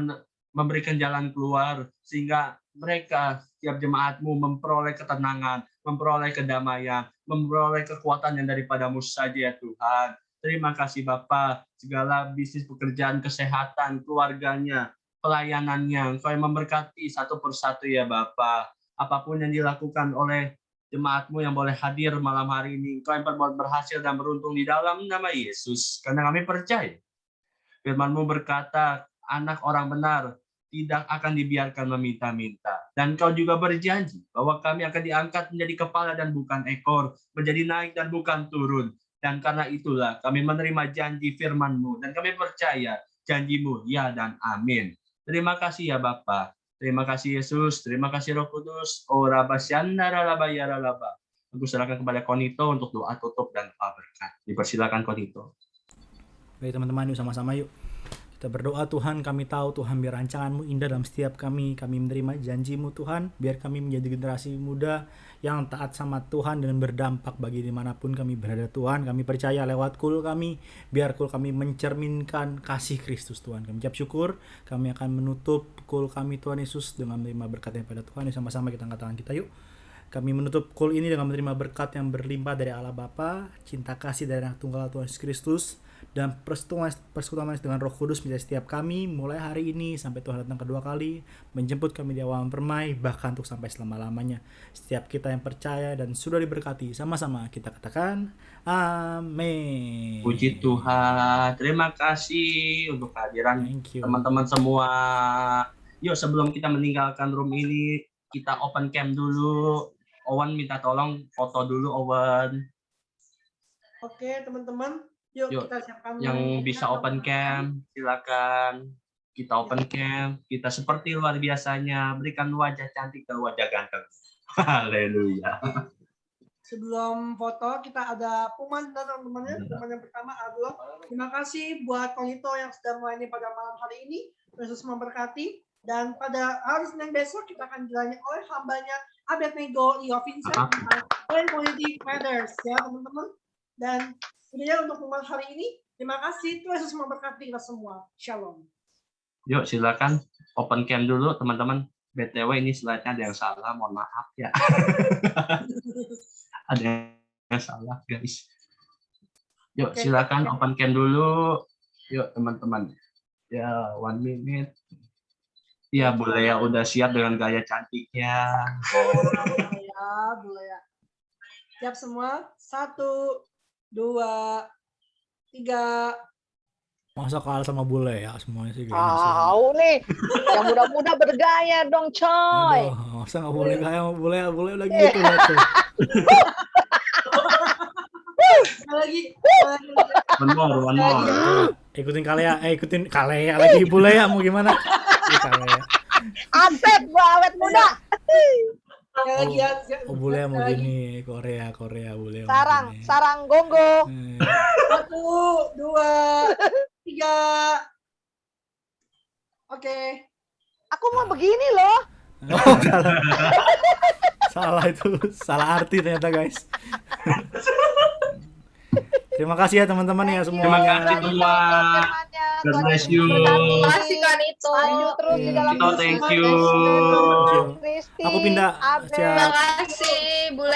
memberikan jalan keluar, sehingga mereka, setiap jemaat-Mu memperoleh ketenangan, memperoleh kedamaian, memperoleh kekuatan yang daripada-Mu saja ya Tuhan. Terima kasih Bapa, segala bisnis pekerjaan, kesehatan, keluarganya, pelayanannya, Engkau yang memberkati satu persatu ya Bapa. Apapun yang dilakukan oleh jemaat-Mu yang boleh hadir malam hari ini, Engkau yang berbuat berhasil dan beruntung di dalam nama Yesus. Karena kami percaya, firman-Mu berkata, anak orang benar tidak akan dibiarkan meminta-minta. Dan Engkau juga berjanji bahwa kami akan diangkat menjadi kepala dan bukan ekor, menjadi naik dan bukan turun. Dan karena itulah kami menerima janji firman-Mu, dan kami percaya janji-Mu ya dan amin. Terima kasih ya Bapa. Terima kasih Yesus. Terima kasih Roh Kudus. Ora basyandara labayara laba. Aku serahkan kepada Konito untuk doa tutup dan doa berkat. Dipersilakan Konito. Baik teman-teman, yuk sama-sama yuk Kita berdoa Tuhan, kami tahu Tuhan biar rancangan-Mu indah dalam setiap kami menerima janji-Mu Tuhan, biar kami menjadi generasi muda yang taat sama Tuhan dan berdampak bagi dimanapun kami berada Tuhan. Kami percaya lewat kul kami, biar kul kami mencerminkan kasih Kristus Tuhan. Kami ucap syukur, kami akan menutup kul kami Tuhan Yesus dengan menerima berkat daripada Tuhan. Sama-sama kita angkat tangan kita yuk. Kami menutup kul ini dengan menerima berkat yang berlimpah dari Allah Bapa, cinta kasih dari Anak Tunggal Tuhan Yesus Kristus, dan persekutuan dengan Roh Kudus menjadi setiap kami mulai hari ini sampai Tuhan datang kedua kali menjemput kami di awan permai, bahkan untuk sampai selama-lamanya. Setiap kita yang percaya dan sudah diberkati, sama-sama kita katakan amin. Puji Tuhan. Terima kasih untuk kehadiran Thank you. teman-teman semua. Yuk sebelum kita meninggalkan room ini, kita open cam dulu. Owen minta tolong foto dulu Owen. Oke, teman-teman. Yuk, Yuk, kita siapkan yang dulu. bisa open cam, silakan. Kita open cam, kita seperti luar biasanya, berikan wajah cantik dan wajah ganteng. Haleluya. Sebelum foto, kita ada pengumuman dan teman-temannya. Pengumuman yang pertama adalah terima kasih buat Konito yang sudah melayani pada malam hari ini. Yesus memberkati. Dan pada hari Senin besok kita akan dilayani oleh hambanya Abednego Leo Vincent oleh Community Matters ya teman-teman. Dan sebenarnya untuk pengumuman hari ini, terima kasih. Tuhan Yesus memberkati kita semua. Shalom. Yuk silakan open cam dulu teman-teman. BTW ini slide-nya ada yang salah, mohon maaf ya. Ada yang salah guys. Yuk Oke. silakan open cam dulu. Yuk teman-teman. Ya 1 minute. Ya boleh ya udah siap dengan gaya cantiknya. Boleh ya. Siap semua? 1, 2, 3. Masa kalah sama bule ya semuanya sih kayaknya sih. Tahu nih, yang muda-muda bergaya dong, coy. Aduh, masa nggak boleh kayak sama bule udah gitu lah tuh. Lagi. One more. Ikutin Kalea lagi bule ya mau gimana? Kalea. Asep, gua awet muda. Lagi ya. Oh bule mau gini Korea bule. mau Sarang, gini. sarang gonggo. 1, 2, 3. Oke. Aku mau begini loh. Oh, salah itu, salah arti ternyata guys. Terima kasih ya teman-teman ya semua. Terima kasih semua. God bless you. Terima kasih kan itu. Lanjut terus di dalam Tito, thank you. Kristi, Aku pindah. Abel. Siap. Terima kasih, Bule.